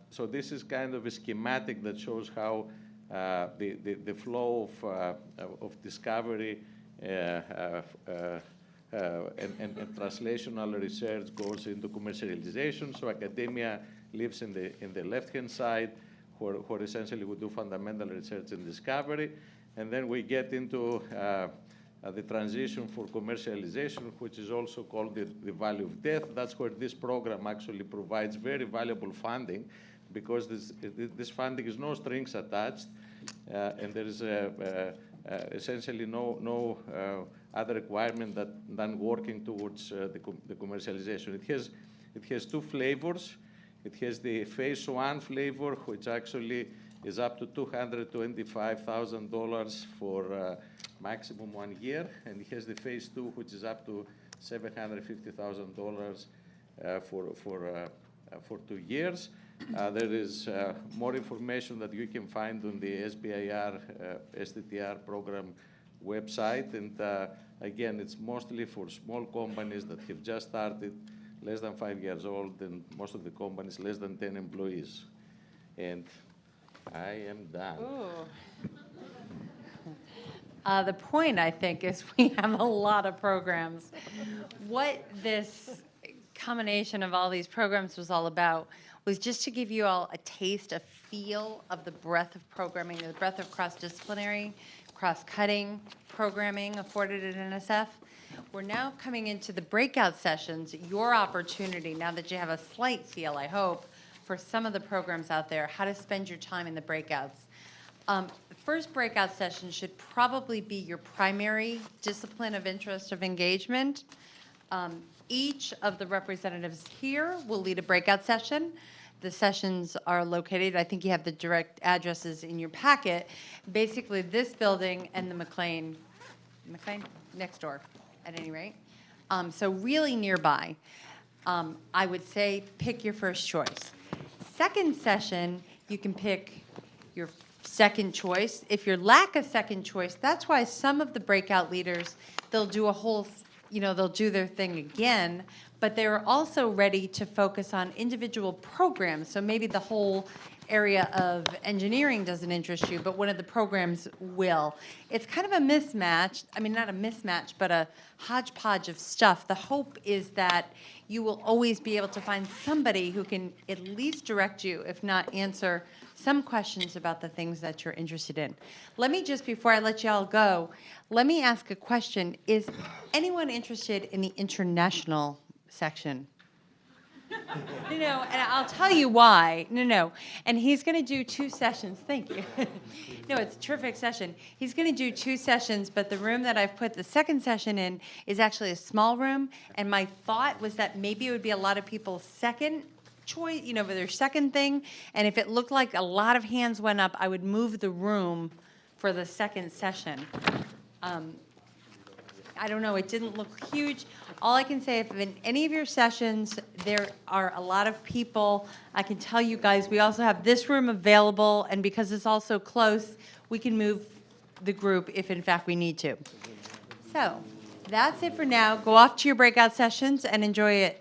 So this is kind of a schematic that shows how the flow of discovery and translational research goes into commercialization. So academia lives in the left-hand side, where essentially we do fundamental research and discovery. And then we get into the transition for commercialization, which is also called the valley of death. That's where this program actually provides very valuable funding, because this funding is no strings attached, and there is essentially no other requirement than working towards the commercialization. It has two flavors. It has the phase one flavor, which actually is up to $225,000 for maximum 1 year, and it has the phase two, which is up to $750,000 for 2 years. There is more information that you can find on the SBIR STTR program website, and again, it's mostly for small companies that have just started, less than 5 years old, and most of the companies less than 10 employees. And I am done. The point, I think, is we have a lot of programs. What this combination of all these programs was all about was just to give you all a taste, a feel of the breadth of programming, the breadth of cross-disciplinary, cross-cutting programming afforded at NSF. We're now coming into the breakout sessions, your opportunity, now that you have a slight feel, I hope, for some of the programs out there, how to spend your time in the breakouts. The first breakout session should probably be your primary discipline of interest of engagement. Each of the representatives here will lead a breakout session. The sessions are located, I think you have the direct addresses in your packet, basically this building and the McLean next door, at any rate. So really nearby. I would say pick your first choice. Second session, you can pick your second choice. If you lack a second choice, that's why some of the breakout leaders, they'll do a whole, they'll do their thing again, but they're also ready to focus on individual programs. So maybe the whole area of engineering doesn't interest you, but one of the programs will. It's kind of a mismatch. I mean, not a mismatch, but a hodgepodge of stuff. The hope is that you will always be able to find somebody who can at least direct you, if not answer some questions about the things that you're interested in. Let me just, before I let you all go, let me ask a question. Is anyone interested in the international section? No, and I'll tell you why. No. And he's going to do 2 sessions. Thank you. No, it's a terrific session. He's going to do 2 sessions, but the room that I've put the second session in is actually a small room, and my thought was that maybe it would be a lot of people's second choice, for their second thing, and if it looked like a lot of hands went up, I would move the room for the second session. I don't know, it didn't look huge. All I can say, if in any of your sessions, there are a lot of people, I can tell you guys, we also have this room available, and because it's also close, we can move the group if in fact we need to. So, that's it for now. Go off to your breakout sessions and enjoy it.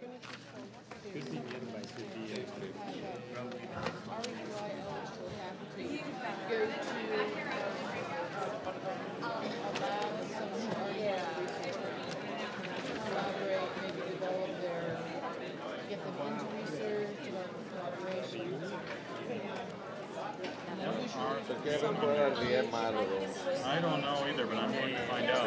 So Kevin, where are the MR rooms? I don't know either, but I'm going to find out.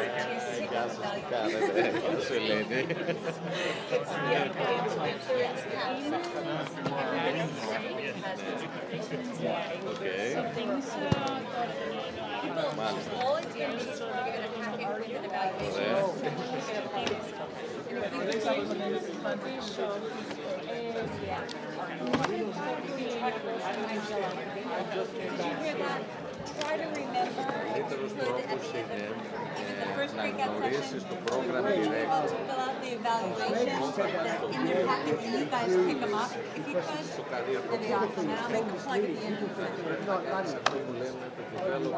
Try to remember Καλύτερος τρόπος είναι να γνωρίσεις το to program fill director. out the evaluations that's in your packet, and you guys pick them up if you could. That'd be awesome, and I'll make a plug at the end of the session. Αυτό που λέμε το develop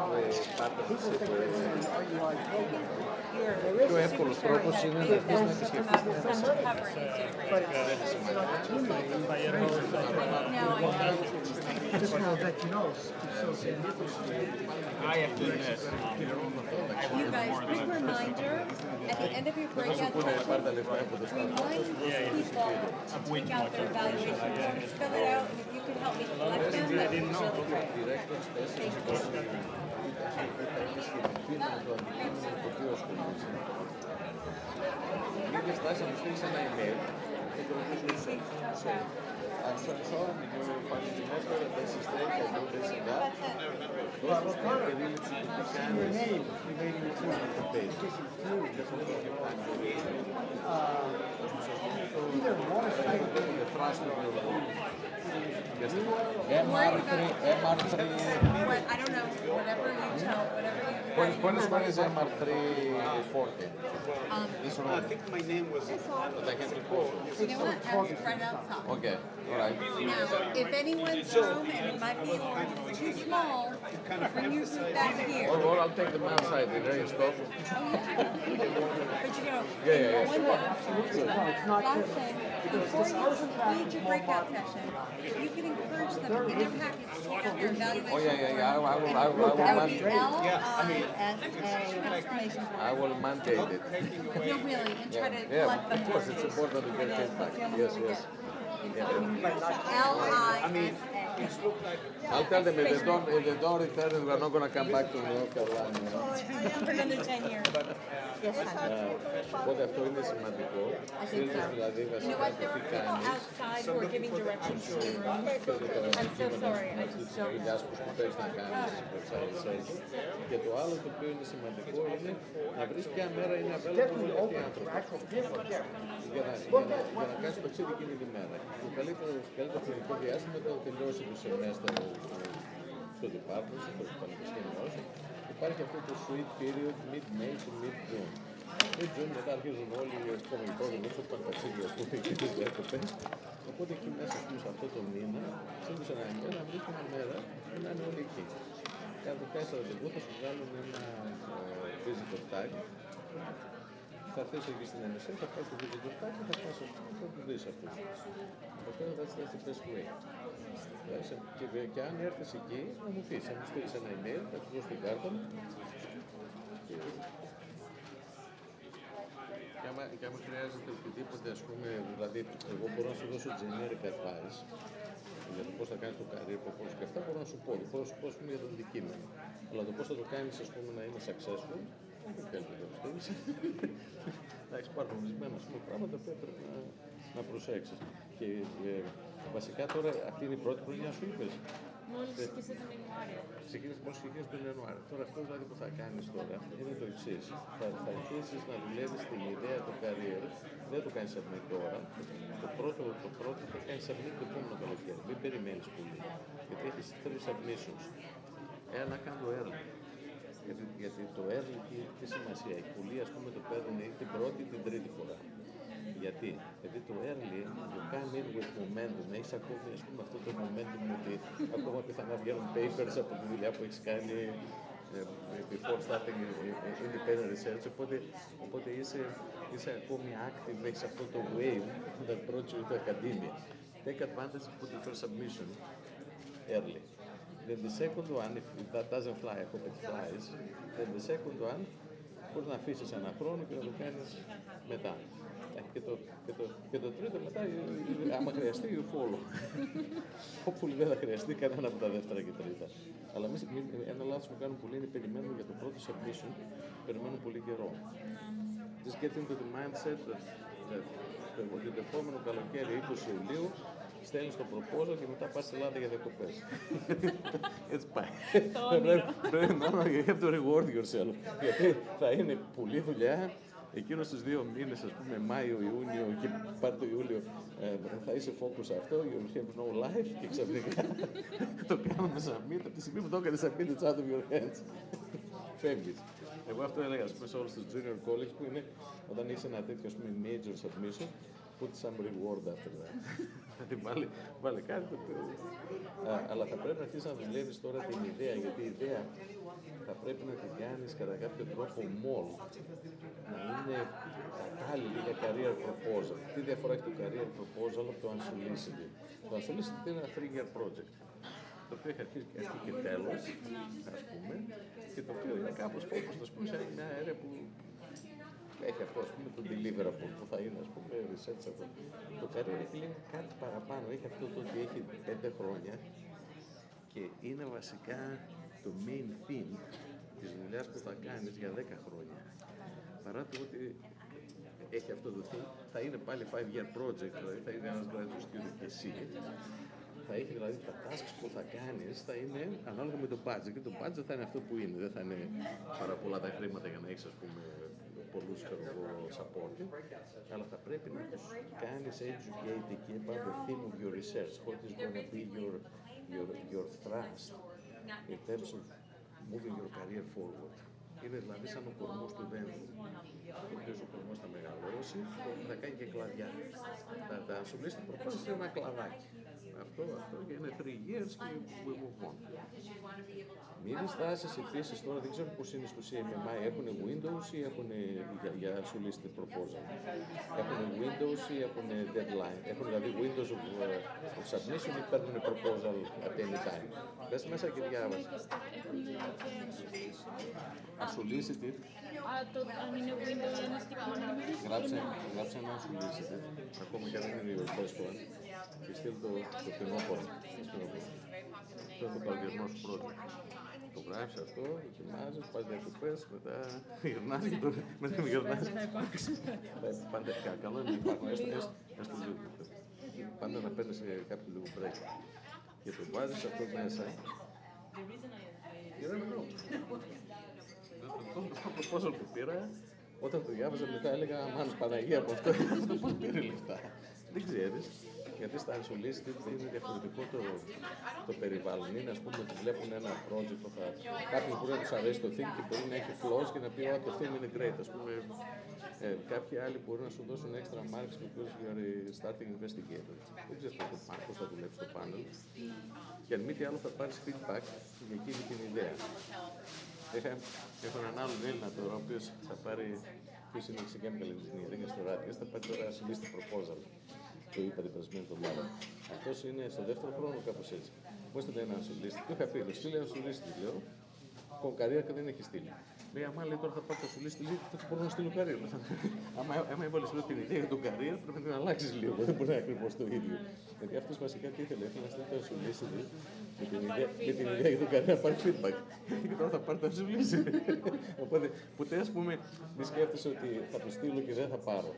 pattern sequence. Ο πιο εύκολος τρόπος είναι να αρχίσεις να επισκεφτείς την ΕΝΣΕΦ. Just want to let you know. I have to admit, You guys, quick reminder, at the end of your breakout session, remind these people to take out their evaluations. Fill it out, and if you could help me collect them, that'd be really great. Thank Μην φτάσει να μου στείλεις ένα email και το ρωτήσω. I'm sorry, you find the method that this is straight, I do this and that. Those was kind of perίληψη του τι κάνεις στο page. The thrust of your work. MR3. I don't know, whatever you tell, whatever you. When is MR340? This one? I think my name was. But I can't recall. You know what, that's right outside. Okay, all right. Now, if anyone's room, and it might be too small, bring your group back here. Or I'll take them outside, the rain stop. But you know, Yeah. one last thing, before you conclude your breakout session, if you could encourage them in their package to take out their evaluation. Oh, yeah. I will That would be mandate. LISA I will mandate it. No, really, and try to Yeah, collect them. of course, it's important to get feedback. Yes. LISA. I'll tell them if they don't return it, we're not going to come back to North Carolina. For another 10 years. Yes, honey. Οπότε αυτό είναι σημαντικό. Στείλεις δηλαδή βασικά το τι κάνεις. Outside who are giving directions to the room. I'm so sorry, I just Τη don't. δουλειά που σκοπεύεις να κάνεις εξάρτησες. Και το άλλο το οποίο είναι σημαντικό είναι να βρεις ποια μέρα είναι available για αυτοί οι άνθρωποι. Για να κάνεις το ταξίδι εκείνη τη μέρα. Το καλύτερο χρονικό διάστημα ήταν να τελειώσει το semester στο department, στο πανεπιστήμιο όσο. Υπάρχει αυτό το sweet period mid-May to mid-June. Mid-June μετά αρχίζουν όλοι οι επόμενοι πρόγραμμοι, όσο πάνε ταξίδια που εκεί τις δέχονται. Οπότε εκεί μέσα σε αυτό το μήνα, σύντομα ένα μήνα, να βρεις μια μέρα που να είναι όλοι εκεί. Κάτω 4 ραντεβού θα σου βγάλουν ένα visitor tag. Θα θες εκεί στην Nsf, θα πας στο visitor tag και θα τους δεις αυτούς. Οπότε that's the best way. Και αν έρθεις εκεί, να μου πεις, θα μου στείλεις ένα email, θα του δώσω την κάρτα μου. Και άμα χρειάζεται οτιδήποτε, ας πούμε, δηλαδή, εγώ μπορώ να σου δώσω generic advice για το πώς θα κάνεις το career proposal και αυτά μπορώ να σου πω. Μπορώ να σου πω, ας πούμε, για το αντικείμενο. Αλλά το πώς θα το κάνεις, ας πούμε, να είναι successful, δεν θέλει να το στείλεις. Εντάξει, υπάρχουν ορισμένα, ας πούμε, πράγματα που πρέπει να προσέξεις. Και βασικά τώρα αυτή είναι η πρώτη χρονιά σου, είπες. Μόλις ξεκίνησε τον Ιανουάριο. Μόλις ξεκίνησε τον Ιανουάριο. Τώρα αυτό δηλαδή που θα κάνεις τώρα είναι το εξής. Θα αρχίσεις να δουλεύεις την ιδέα του career. Δεν το κάνεις submit τώρα. Το πρώτο θα κάνεις submit το επόμενο καλοκαίρι. Μην περιμένεις πολύ. Γιατί έχεις 3 submissions. Ένα κάνω early. Γιατί το early τι σημασία έχει. Πολλοί, ας πούμε, το παίρνουν την πρώτη, την τρίτη φορά. Γιατί το early, you come in with momentum. Έχεις ακόμη, ας πούμε, αυτό το momentum ότι ακόμα πιθανά βγαίνουν papers από τη δουλειά που έχεις κάνει before starting independent research. Οπότε είσαι ακόμη active, έχεις αυτό το wave that brought you to academia. Take advantage of put the first submission early. Then the second one, if that doesn't fly, I hope it flies, then the second one, μπορείς να αφήσεις ένα χρόνο και να το κάνεις μετά. Και το τρίτο μετά, άμα χρειαστεί, you follow. Hopefully δεν θα χρειαστεί κανένα από τα δεύτερα και τρίτα. Αλλά ένα λάθος που κάνουν πολλοί είναι περιμένουν για το πρώτο submission, περιμένουν πολύ καιρό. Just get into the mindset ότι το επόμενο καλοκαίρι, 20 Ιουλίου, στέλνεις το proposal και μετά πας στη Ελλάδα για διακοπές. Έτσι πάει. Πρέπει να you have to reward yourself. Γιατί θα είναι πολλή δουλειά. Εκείνος στους 2 μήνες, ας πούμε, Μάιο, Ιούνιο και πάρει το Ιούλιο, θα είσαι focus σε αυτό, you'll have no life και ξαφνικά το κάνουμε submit. Από τη στιγμή που το έκανες submit, it's out of your hands. Φεύγεις. Εγώ αυτό έλεγα, ας πούμε, σε όλους τους junior colleagues που είναι, όταν είσαι ένα τέτοιο, ας πούμε, major submission, put some reward after that. Δηλαδή βάλε κάτι το οποίο... Αλλά θα πρέπει να αρχίσεις να δουλεύεις τώρα την ιδέα, γιατί η ιδέα θα πρέπει να την κάνεις κατά κάποιο τρόπο mold, να είναι κατάλληλη για career proposal. Τι διαφορά έχει το career proposal από το unsolicited? Το unsolicited είναι ένα 3-year project, το οποίο έχει αρχή και τέλος, ας πούμε, και το οποίο είναι κάπως focused, ας πούμε, σε μια area που έχει αυτό, ας πούμε, το deliverable που θα είναι, ας πούμε, research αυτό. Το career έχει λίγο κάτι παραπάνω, έχει αυτό το ότι έχει 5 χρόνια και είναι βασικά το main theme της δουλειάς που θα κάνεις για 10 χρόνια. Παρά το ότι έχει αυτό το theme, θα είναι πάλι 5-year project, δηλαδή θα είναι ένας graduate student και εσύ. Θα έχει δηλαδή τα tasks που θα κάνεις, θα είναι ανάλογα με το budget και το budget θα είναι αυτό που είναι, δεν θα είναι πάρα πολλά τα χρήματα για να έχεις, ας πούμε, πολλούς support, αλλά θα πρέπει να τους κάνεις educate εκεί about the theme of your research, what is going to be your thrust in terms of moving your career forward. Είναι δηλαδή σαν ο κορμός του δέντρου. Ο οποίος ο κορμός θα μεγαλώσει και θα κάνει και κλαδιά. Τα solicited proposals είναι ένα κλαδάκι. Αυτό και είναι 3 years και we move on. Μην διστάσεις επίσης τώρα, δεν ξέρω πώς είναι στο CMMI, έχουν Windows ή έχουν για solicited proposal. Έχουν Windows ή έχουν deadline. Έχουν δηλαδή Windows of submission ή παίρνουν proposal at any time. Μπες μέσα και διάβασε. Unsolicited. Αν είναι Windows ή ένα stick. Γράψε ένα unsolicited, ακόμα και αν είναι η first one, και στείλ το φθινόπωρο. Αυτό είναι το καλοκαιρινό σου project. Το γράφεις αυτό, δοκιμάζεις, πας διακοπές, μετά γυρνάς και το γυρνάς. Πάντα καλό είναι να υπάρχουν, έστω λίγο. Πάντα να παίρνεις κάποιο λίγο break. Και το βάζεις αυτό μέσα. Το proposal που πήρα, όταν το διάβαζα μετά έλεγα «Μάνος Παναγία από αυτό πώς πήρε λεφτά». Δεν ξέρεις, γιατί στα unsolicited είναι διαφορετικό το περιβάλλον. Είναι, ας πούμε, ότι βλέπουν ένα project που κάποιοι μπορεί να τους αρέσει το theme και μπορεί να έχει flaws και να πει «Ω, το theme είναι great». Ας πούμε, κάποιοι άλλοι μπορεί να σου δώσουν extra marks because you are a starting investigator. Δεν ξέρεις πώς θα δουλέψει το panel. Και αν μη τι άλλο θα πάρεις feedback για εκείνη την ιδέα. Έχω έναν άλλον Έλληνα τώρα, ο οποίος θα πάρει, ποιος είναι σε chemical engineering, στο Radius, θα πάρει τώρα solicited proposal. Το είπα την περασμένη εβδομάδα. Αυτός είναι στο δεύτερο χρόνο, κάπως έτσι. Πώς θα ένα solicited? Του είχα πει, το στείλει ένα solicited, λέω, κοκαρία και δεν έχει στείλει. Λέει, άμα λέει τώρα θα πάρει το solicited, λέει, θα μπορώ να στείλω career. Άμα έβαλες την ιδέα για τον career, πρέπει να την αλλάξεις λίγο, δεν μπορεί να είναι ακριβώς το ίδιο. Γιατί αυτός βασικά τι ήθελε, ήθελε να στείλει το solicited με την ιδέα για τον career να πάρει feedback. Και τώρα θα πάρει το solicited. Οπότε, ποτέ ας πούμε, μη σκέφτεσαι ότι θα το στείλω και δεν θα πάρω.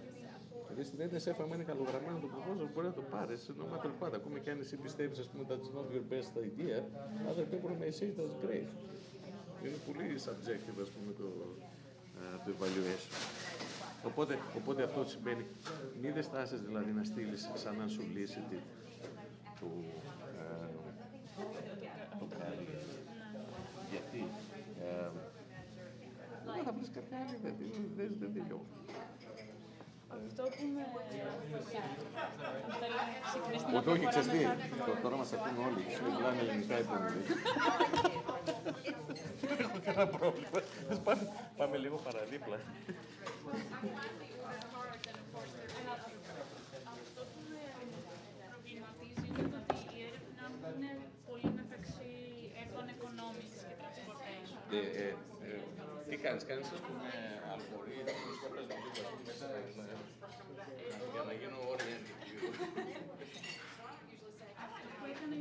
Δηλαδή στην Nsf, άμα είναι καλογραμμένο το proposal, μπορεί να το πάρεις, no matter what. Ακόμα και αν εσύ πιστεύεις, ας πούμε, that's not your best idea, other people may say that's great. Είναι πολύ subjective, ας πούμε, το evaluation. Οπότε αυτό σημαίνει, μη διστάσεις δηλαδή να στείλεις σαν unsolicited το career. Γιατί κάτι άλλο, δεν τελειώνει. Αυτό που με... Αν θέλει να ξεκινήσουμε να Όχι, ξέρεις τι, προχωράμε τώρα μας ακούν όλοι, μιλάνε ελληνικά οι πόνοι. Δεν έχω κανένα πρόβλημα. Πάμε λίγο παραδίπλα. Αυτό που με προβληματίζει είναι ότι η έρευνα μου είναι πολύ μεταξύ urban economics και transportation. Τι κάνεις, ας πούμε αλγορίθμους, για πες μου λίγο μέσα για να γίνω oriented. Που έκανε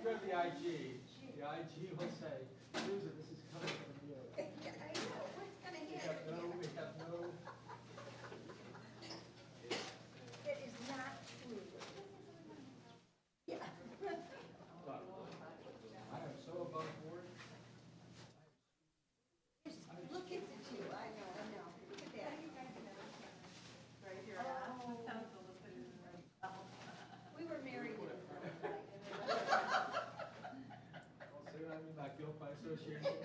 go to the IG will say, Susan, this is coming from you. I know, what's gonna happen? We have no. It is not true. Yeah. I am so above board. Look at the two, I know. Look at that. Right here. We were married in See what I mean by guilt by association?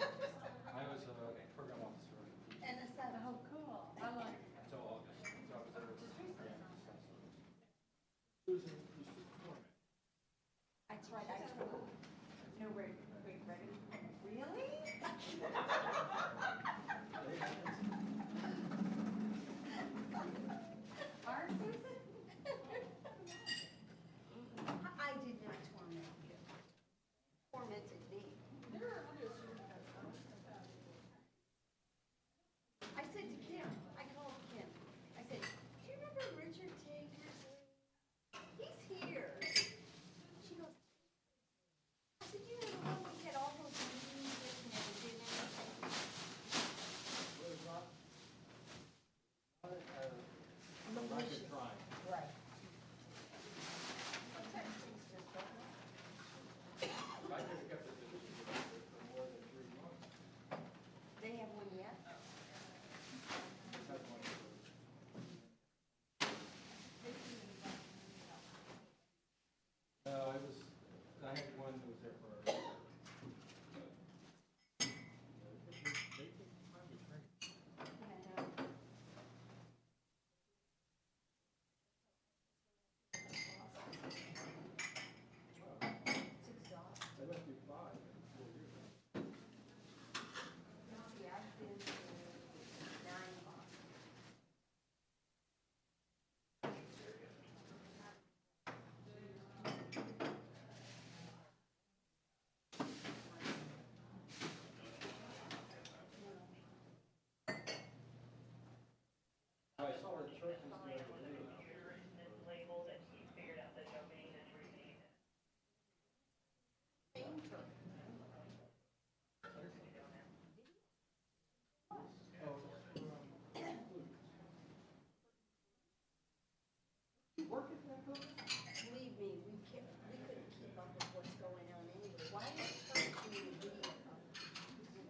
Believe me, we couldn't keep up with what's going on anyway. Why is it turning to a video?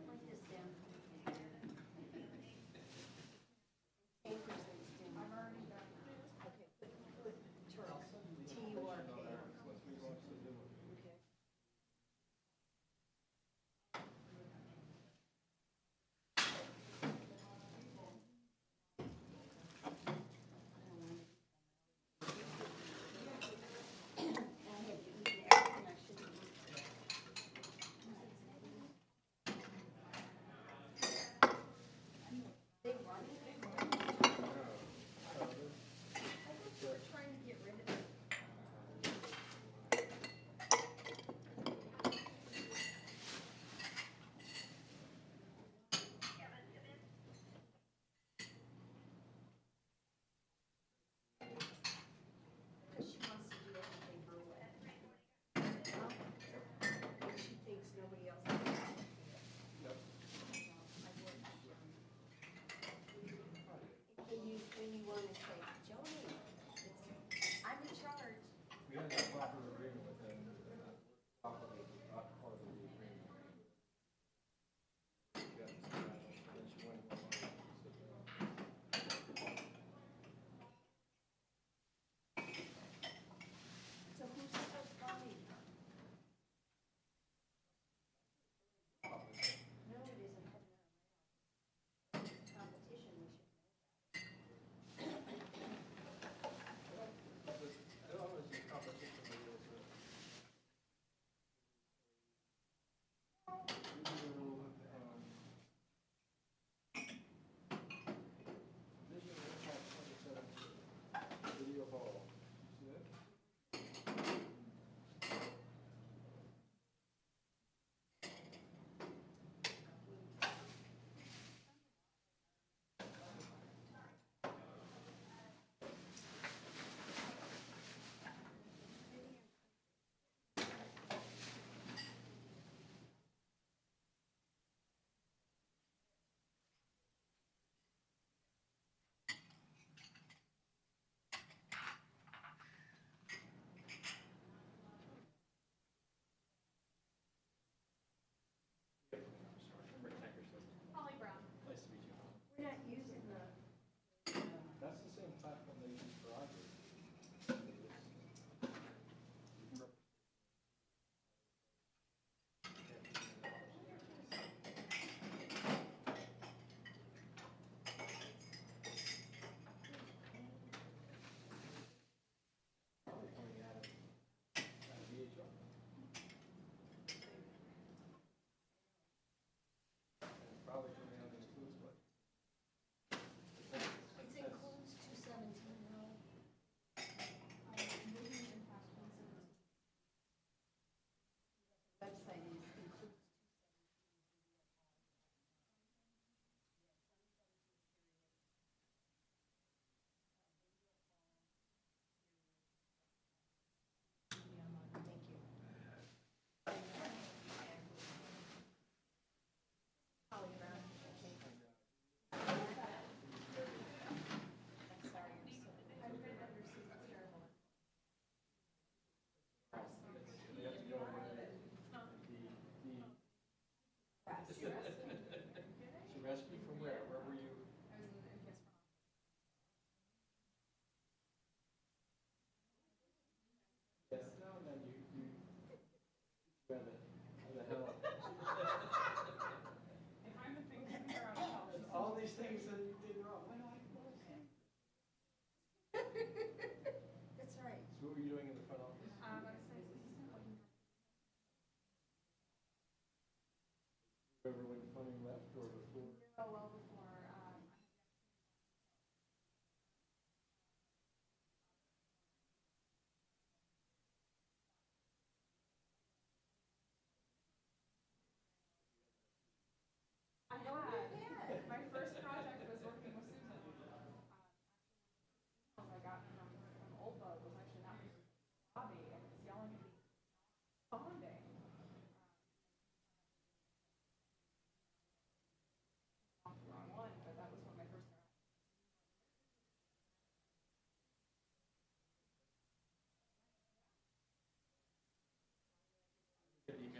Point this down. Anchors these things.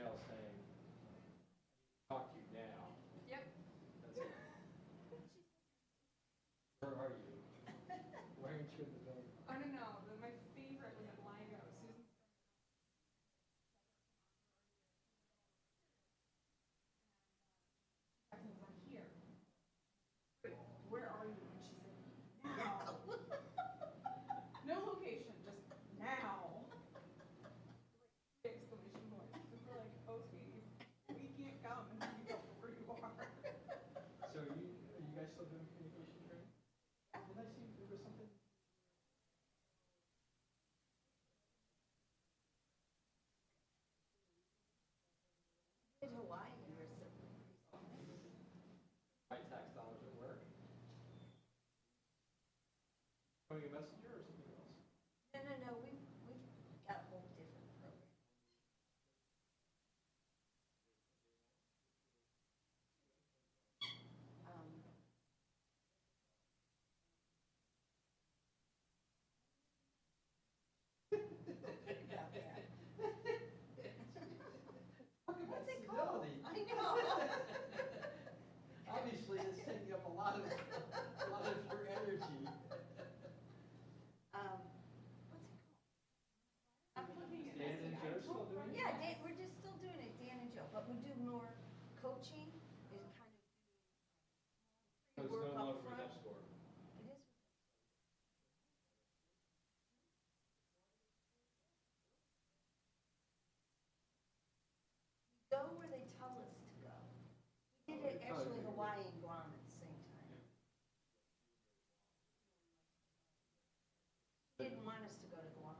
email saying, talk to you now. Yep. Where are you? Why aren't you in the building? Oh, no. My favorite was at LIGO. Susan. Jackson was like, here. Wait, where are you? And she said, now. No location, just now. Exclamation point. And we're like, oh, sweetie, we can't come until you tell us where you are. So are you guys still doing communication training? Did I see there was something? In Hawaii, you were so. My tax dollars at work? Becoming a messenger or something else? No, we've got a whole different program. About that. What's it called? Flexibility. I know. Obviously, it's taking up a lot of your energy. What's it called? I'm looking at Dan this. and Joe still doing it? Yeah, Dan, we're just still doing it, Dan and Joe, but we do more coaching, is kind of So it's work no up longer with front. F-score. It is. We go where they tell us to go. We did it actually Hawaii and Guam at the same time. They didn't want us to go to Guam.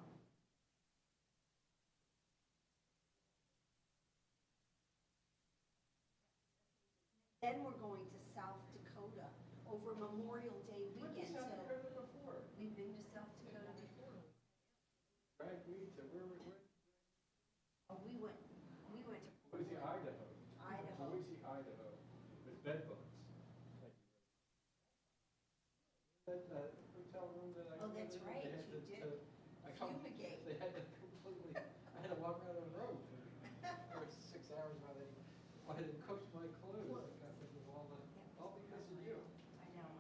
Then we're going to South Dakota over Memorial Day Went to weekend. South So Dakota before. we've been to South Dakota before. Ragweed to where? Oh, we went to Boise, Idaho. Idaho. Boise, Idaho, with bed bugs. That hotel room that I. Oh, that's rented, right, they had you to- did. I come- Fumigate. They had to completely, I had to walk around the road for 6 hours while they cooked my clothes. I got rid of all because of you. I know,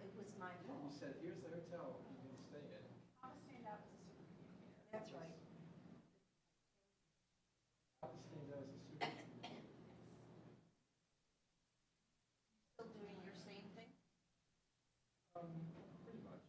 it was my You fault. said, here's the hotel you can stay in. How to stand out as a supercommunicator. That's right. How to stand out as a super. Still doing your same thing? Pretty much.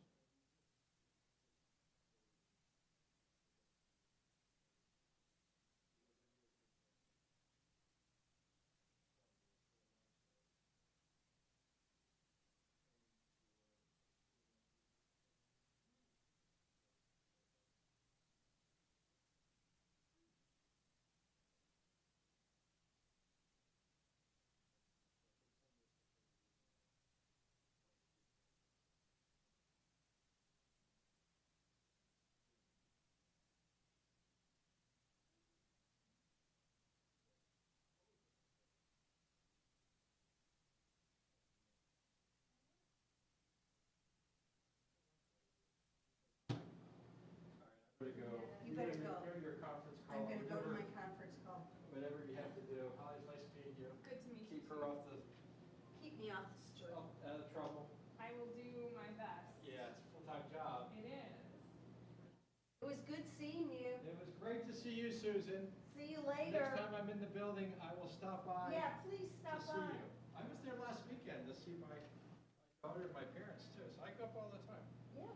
Better go. You better go. Go to your conference call. I'm gonna go to whatever- my conference call. Whatever you have to do. Holly's nice meeting you. Good to meet you. Keep her off the, Keep me off the street. out of trouble. I will do my best. Yeah, it's a full-time job. It is. It was good seeing you. It was great to see you, Susan. See you Next later. time I'm in the building, I will stop by Yeah, please to stop see by. you. I was there last weekend to see my daughter and my parents too, so I go up all the time. Yeah.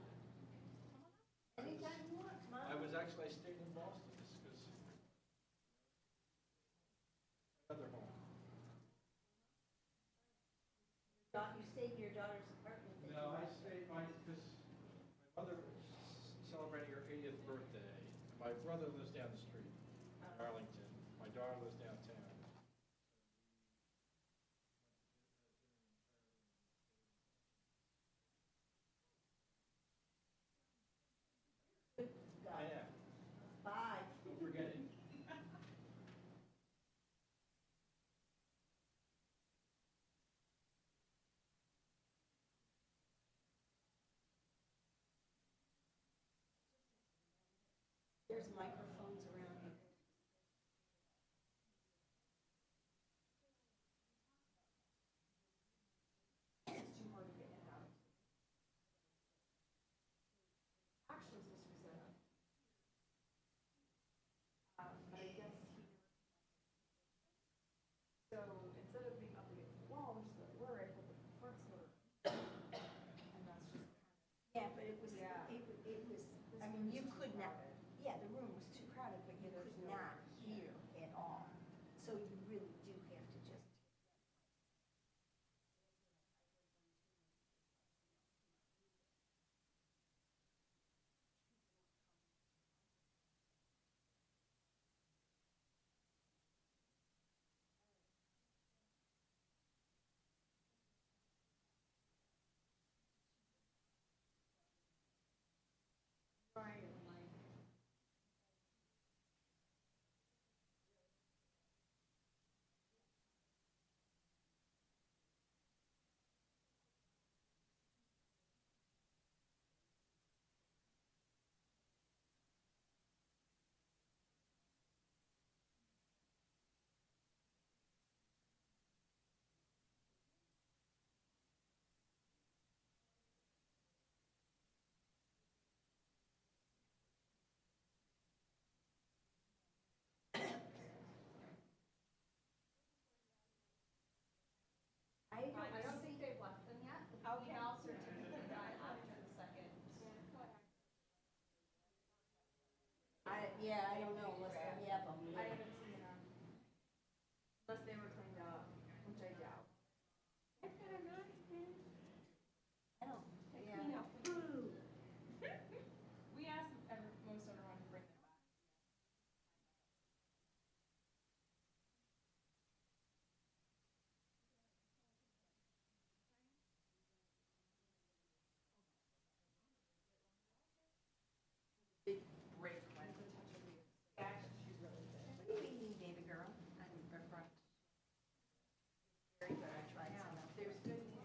Anytime you want, come on. I stayed in Boston just because other home. You stayed in your daughter's apartment? that No, you I left. stayed, because my mother was celebrating her 80th birthday. My brother lives down the street in Arlington. My daughter lives downtown. Got I it. am. Bye. Don't forget it. There's microphones around here. Okay, I'll certificate that after the second. Yeah, I don't know, unless they have them. I haven't seen them. Unless they were cleaned up, which I doubt. I don't, yeah. Clean up. We asked most everyone to bring them back. Big break when. Yeah, she's really good. What do you mean, baby girl? I'm very good, I tried some. There's good news.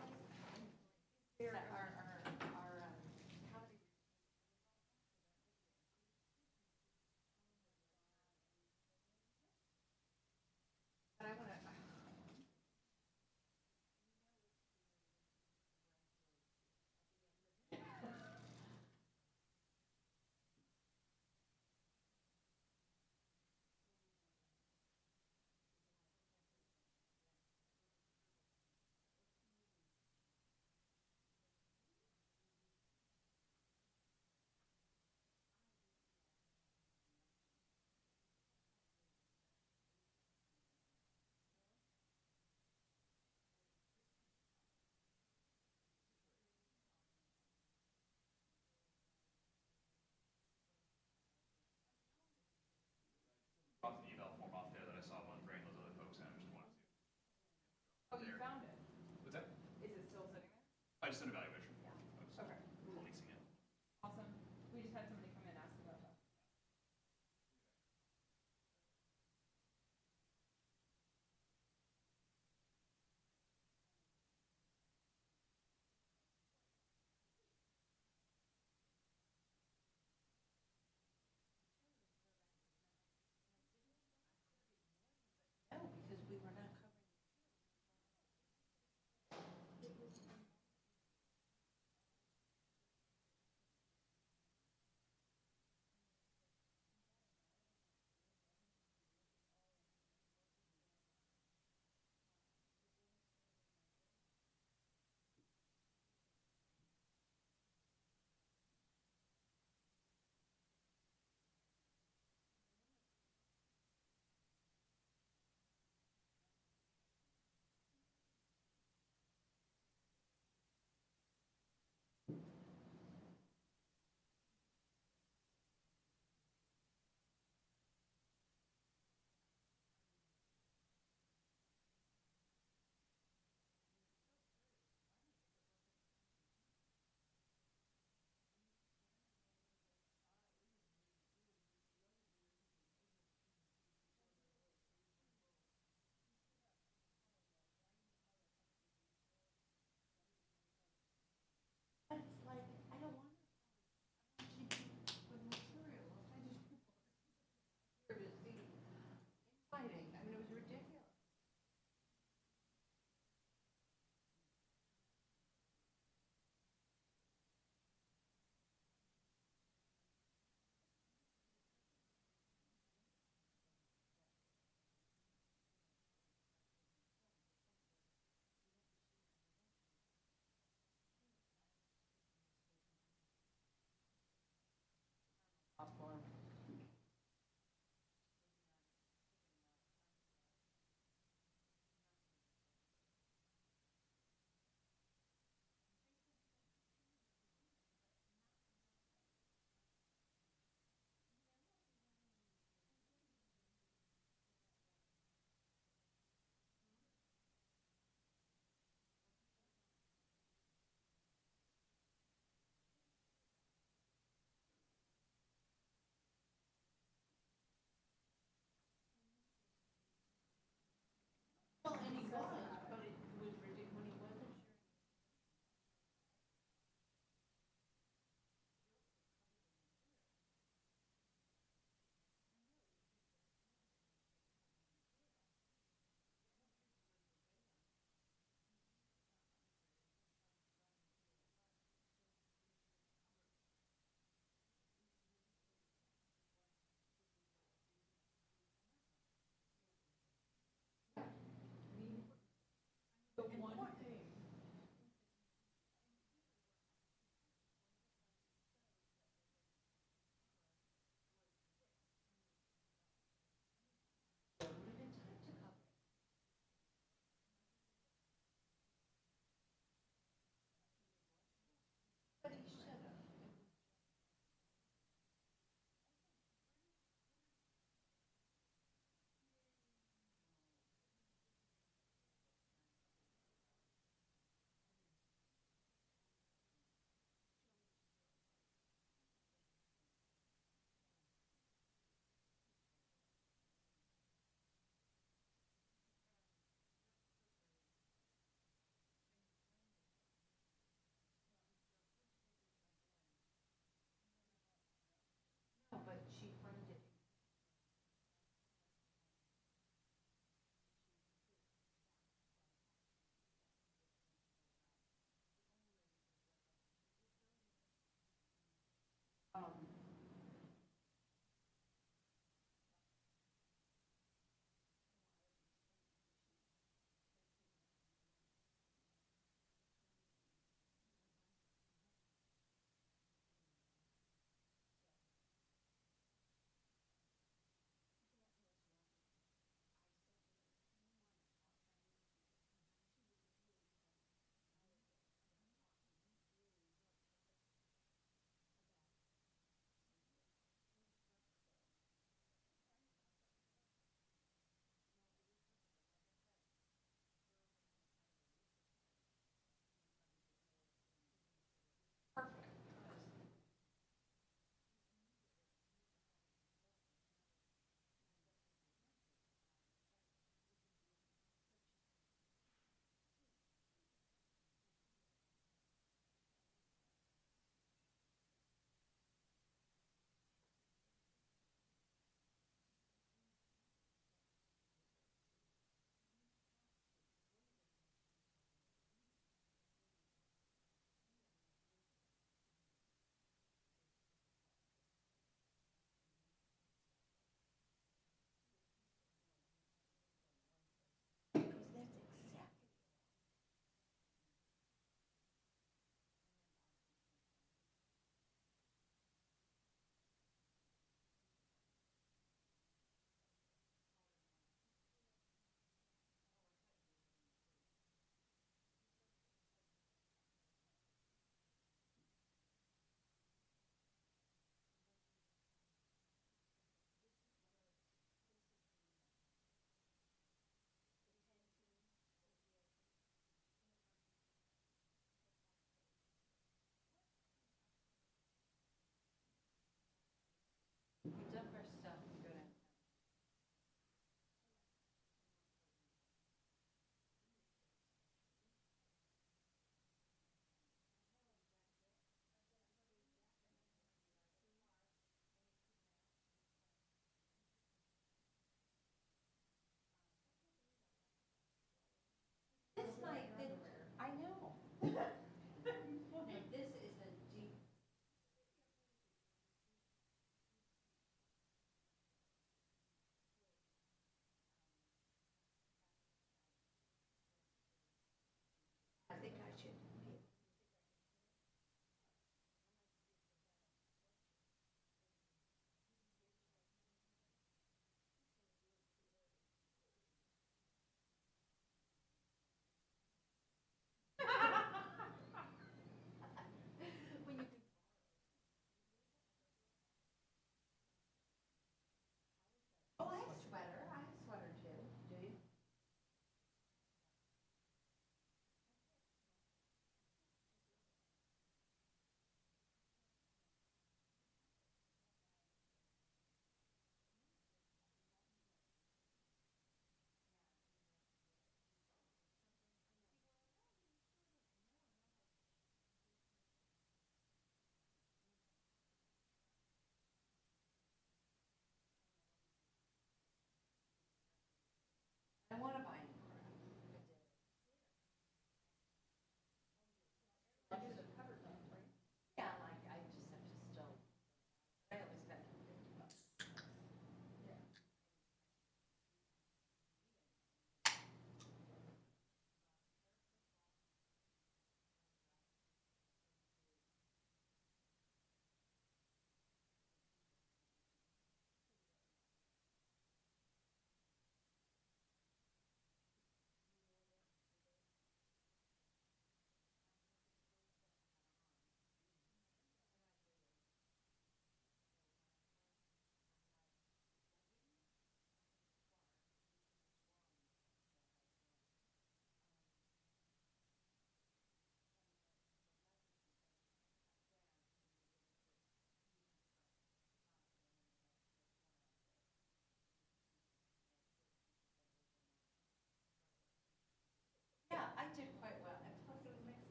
There are, comedy. But I wanna, Brought the eval form off there that I saw one bring those other folks in. I just wanted to see. oh, you found it? What's that? Is it still sitting there? Just an evaluation form. I was Okay. releasing it. Awesome. We just had somebody come in and ask about that. No, because we were not covering.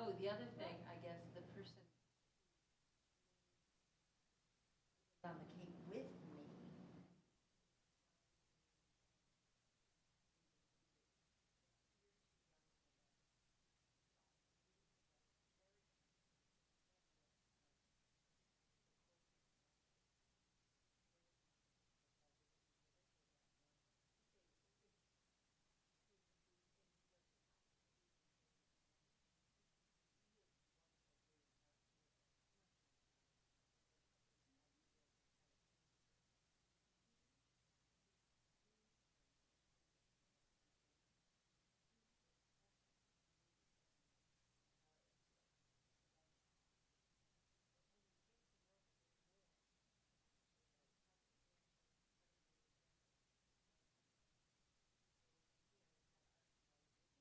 Oh, the other thing, I guess, the person on the cake with me.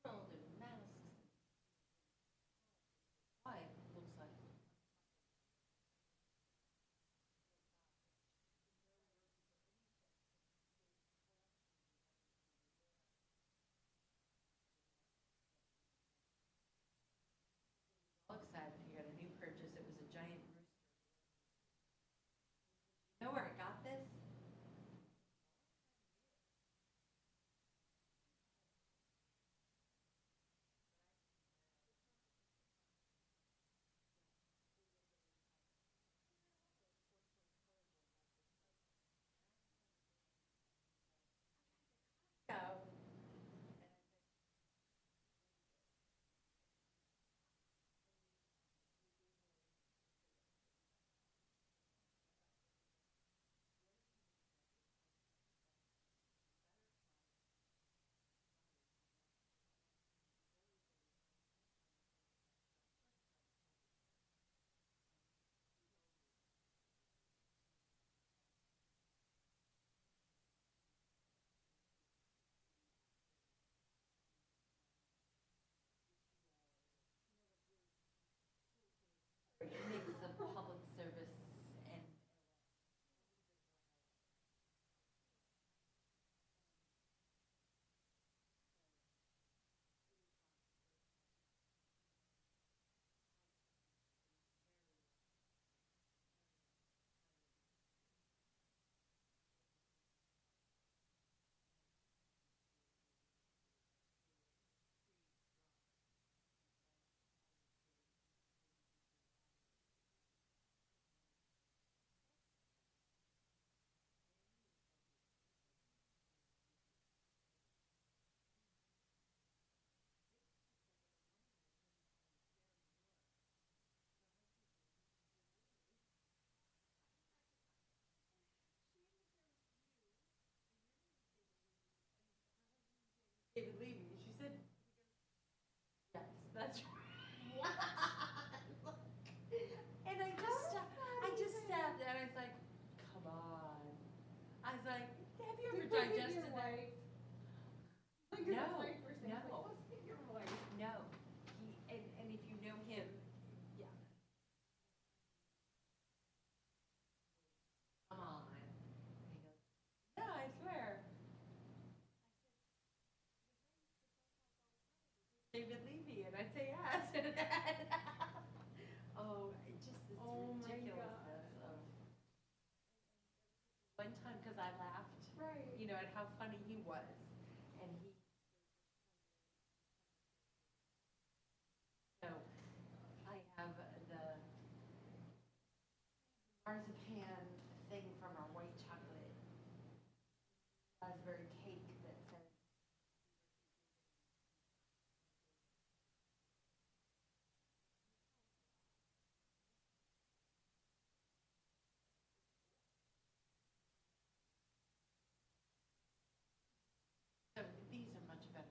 World and masks. Why it looks like. All excited. You got a new purchase. It was a giant rooster. You know where I got this? Go. Mix of public service and David Levy. She said, yes, that's right. And I just stabbed and I was like, come on. I was like, have you ever digested that? Like your No, very first name, no. like, let's get your wife. No. And if you know him, yeah. Come on. He goes, no, I swear. David Levy, and I'd say yes. Oh, it just this ridiculousness of one time because I laughed, Right. you know, at how funny he was, and he. So I have the marzipan thing from our white chocolate raspberry cake that says. So these are much better.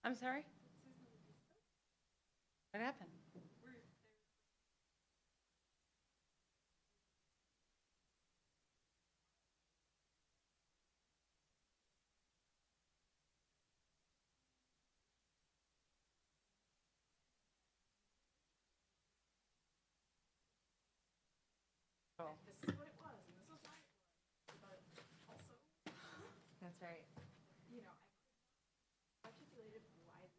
I'm sorry? What happened? This is what it was, and this was why it was. But also, That's right. you know, I could not articulate why this.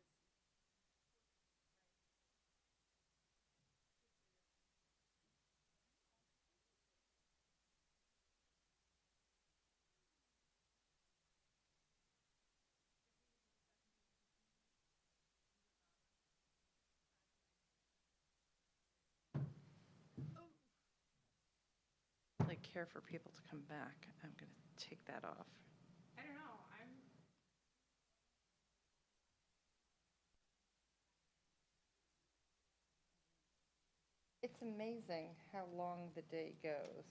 Like care for people to come back. I'm going to take that off. I don't know. It's amazing how long the day goes.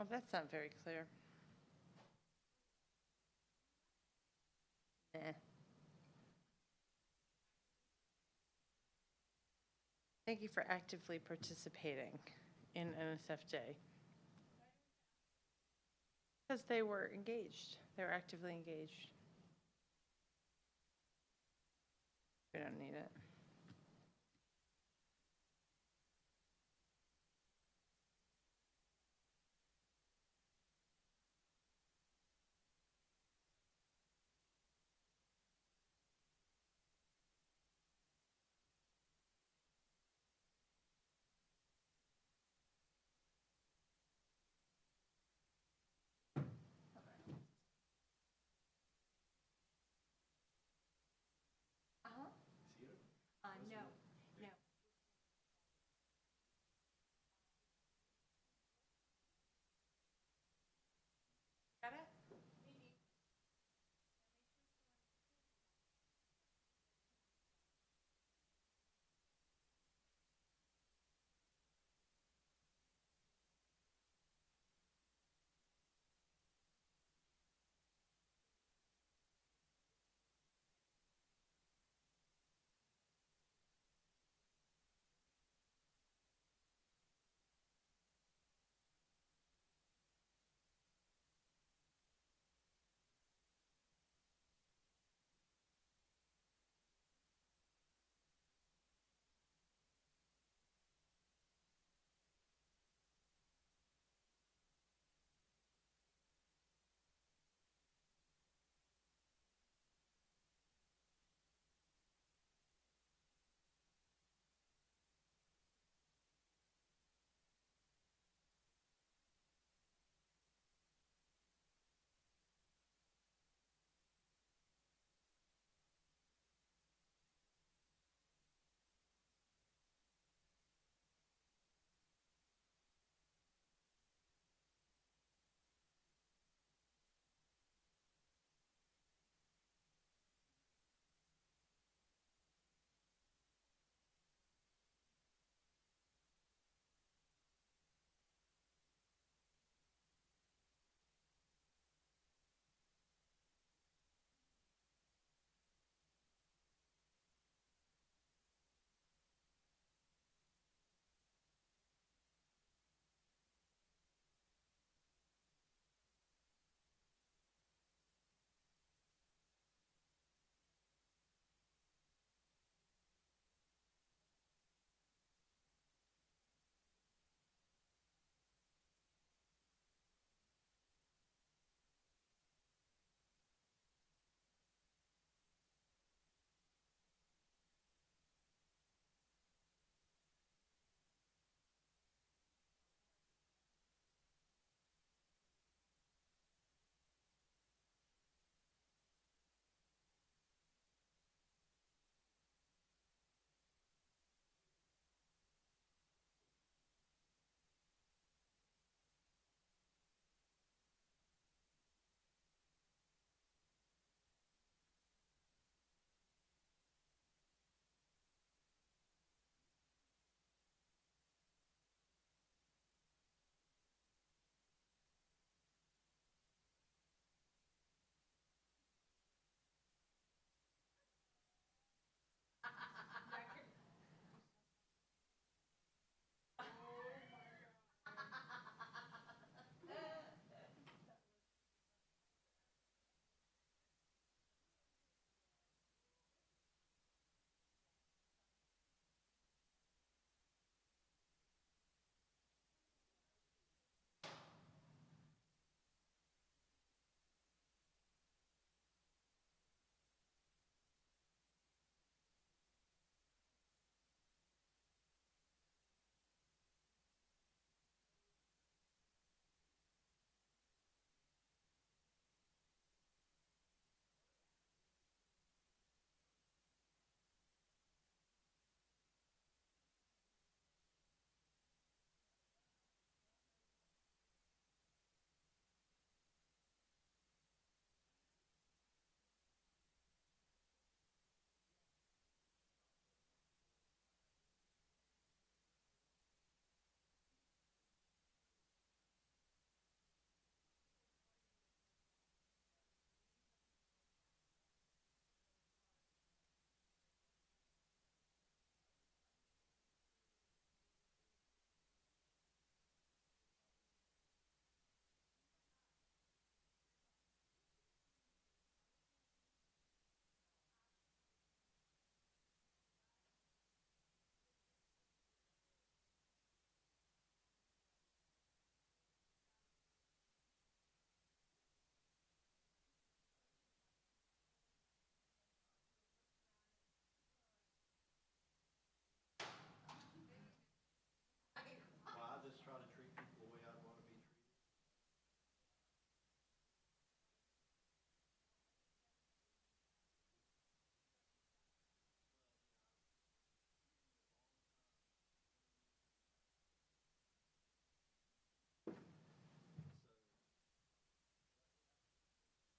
Oh, that's not very clear. Eh. Thank you for actively participating in NSFJ. Because they were engaged. They were actively engaged. We don't need it.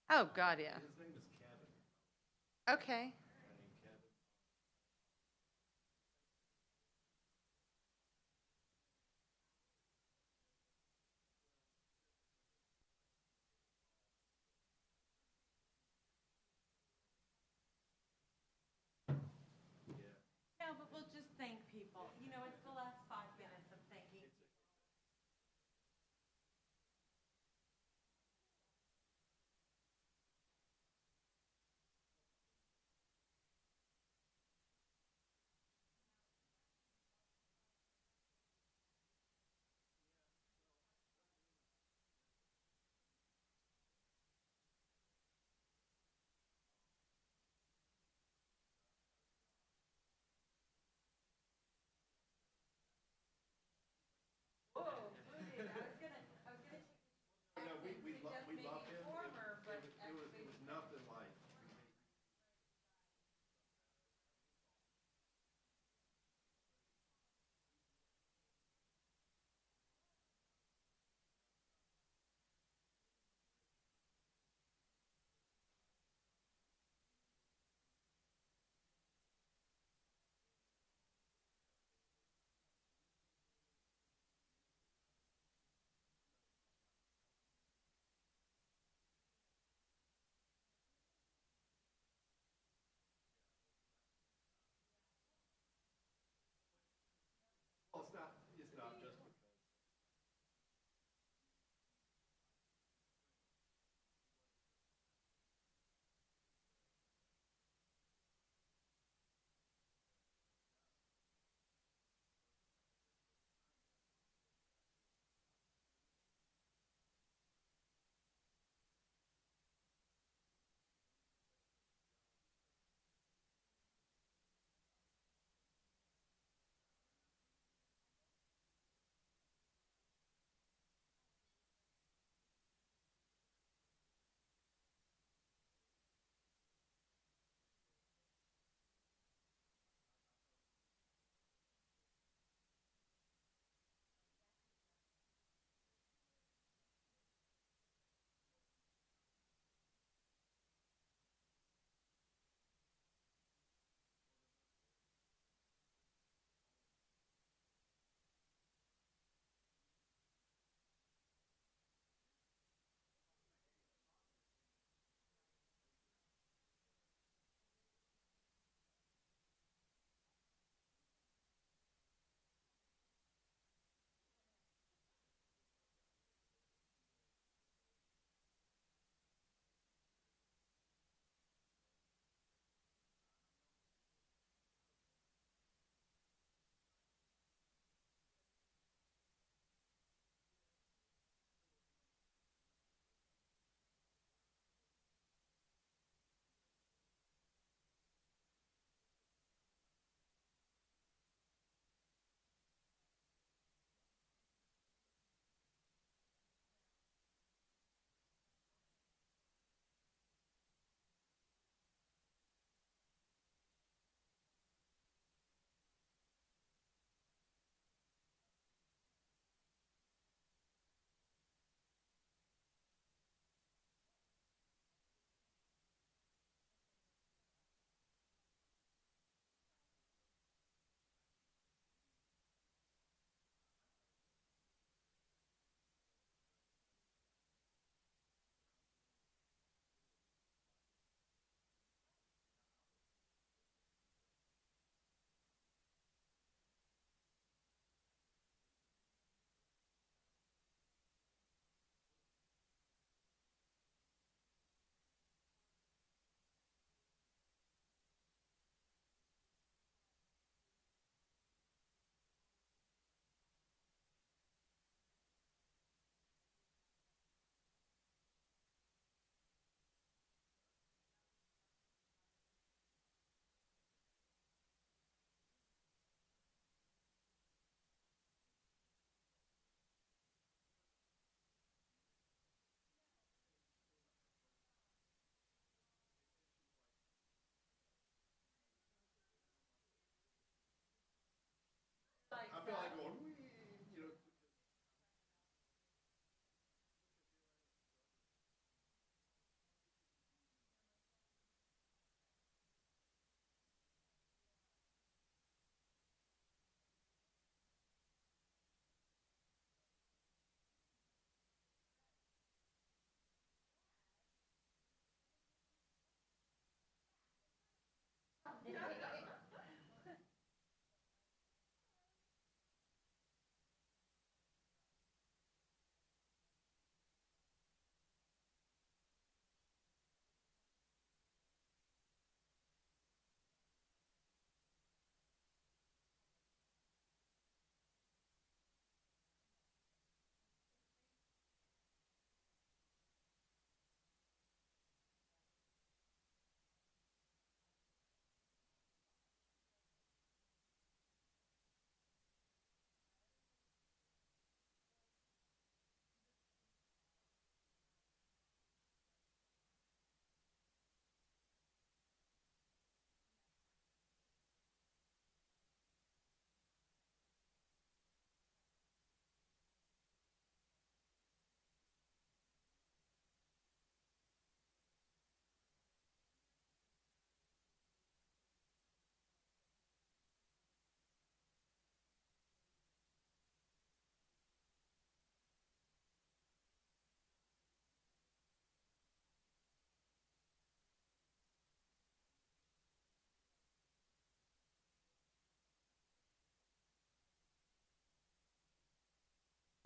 Oh, God, yeah. Okay. No, but we'll just thank people. You know, it's the last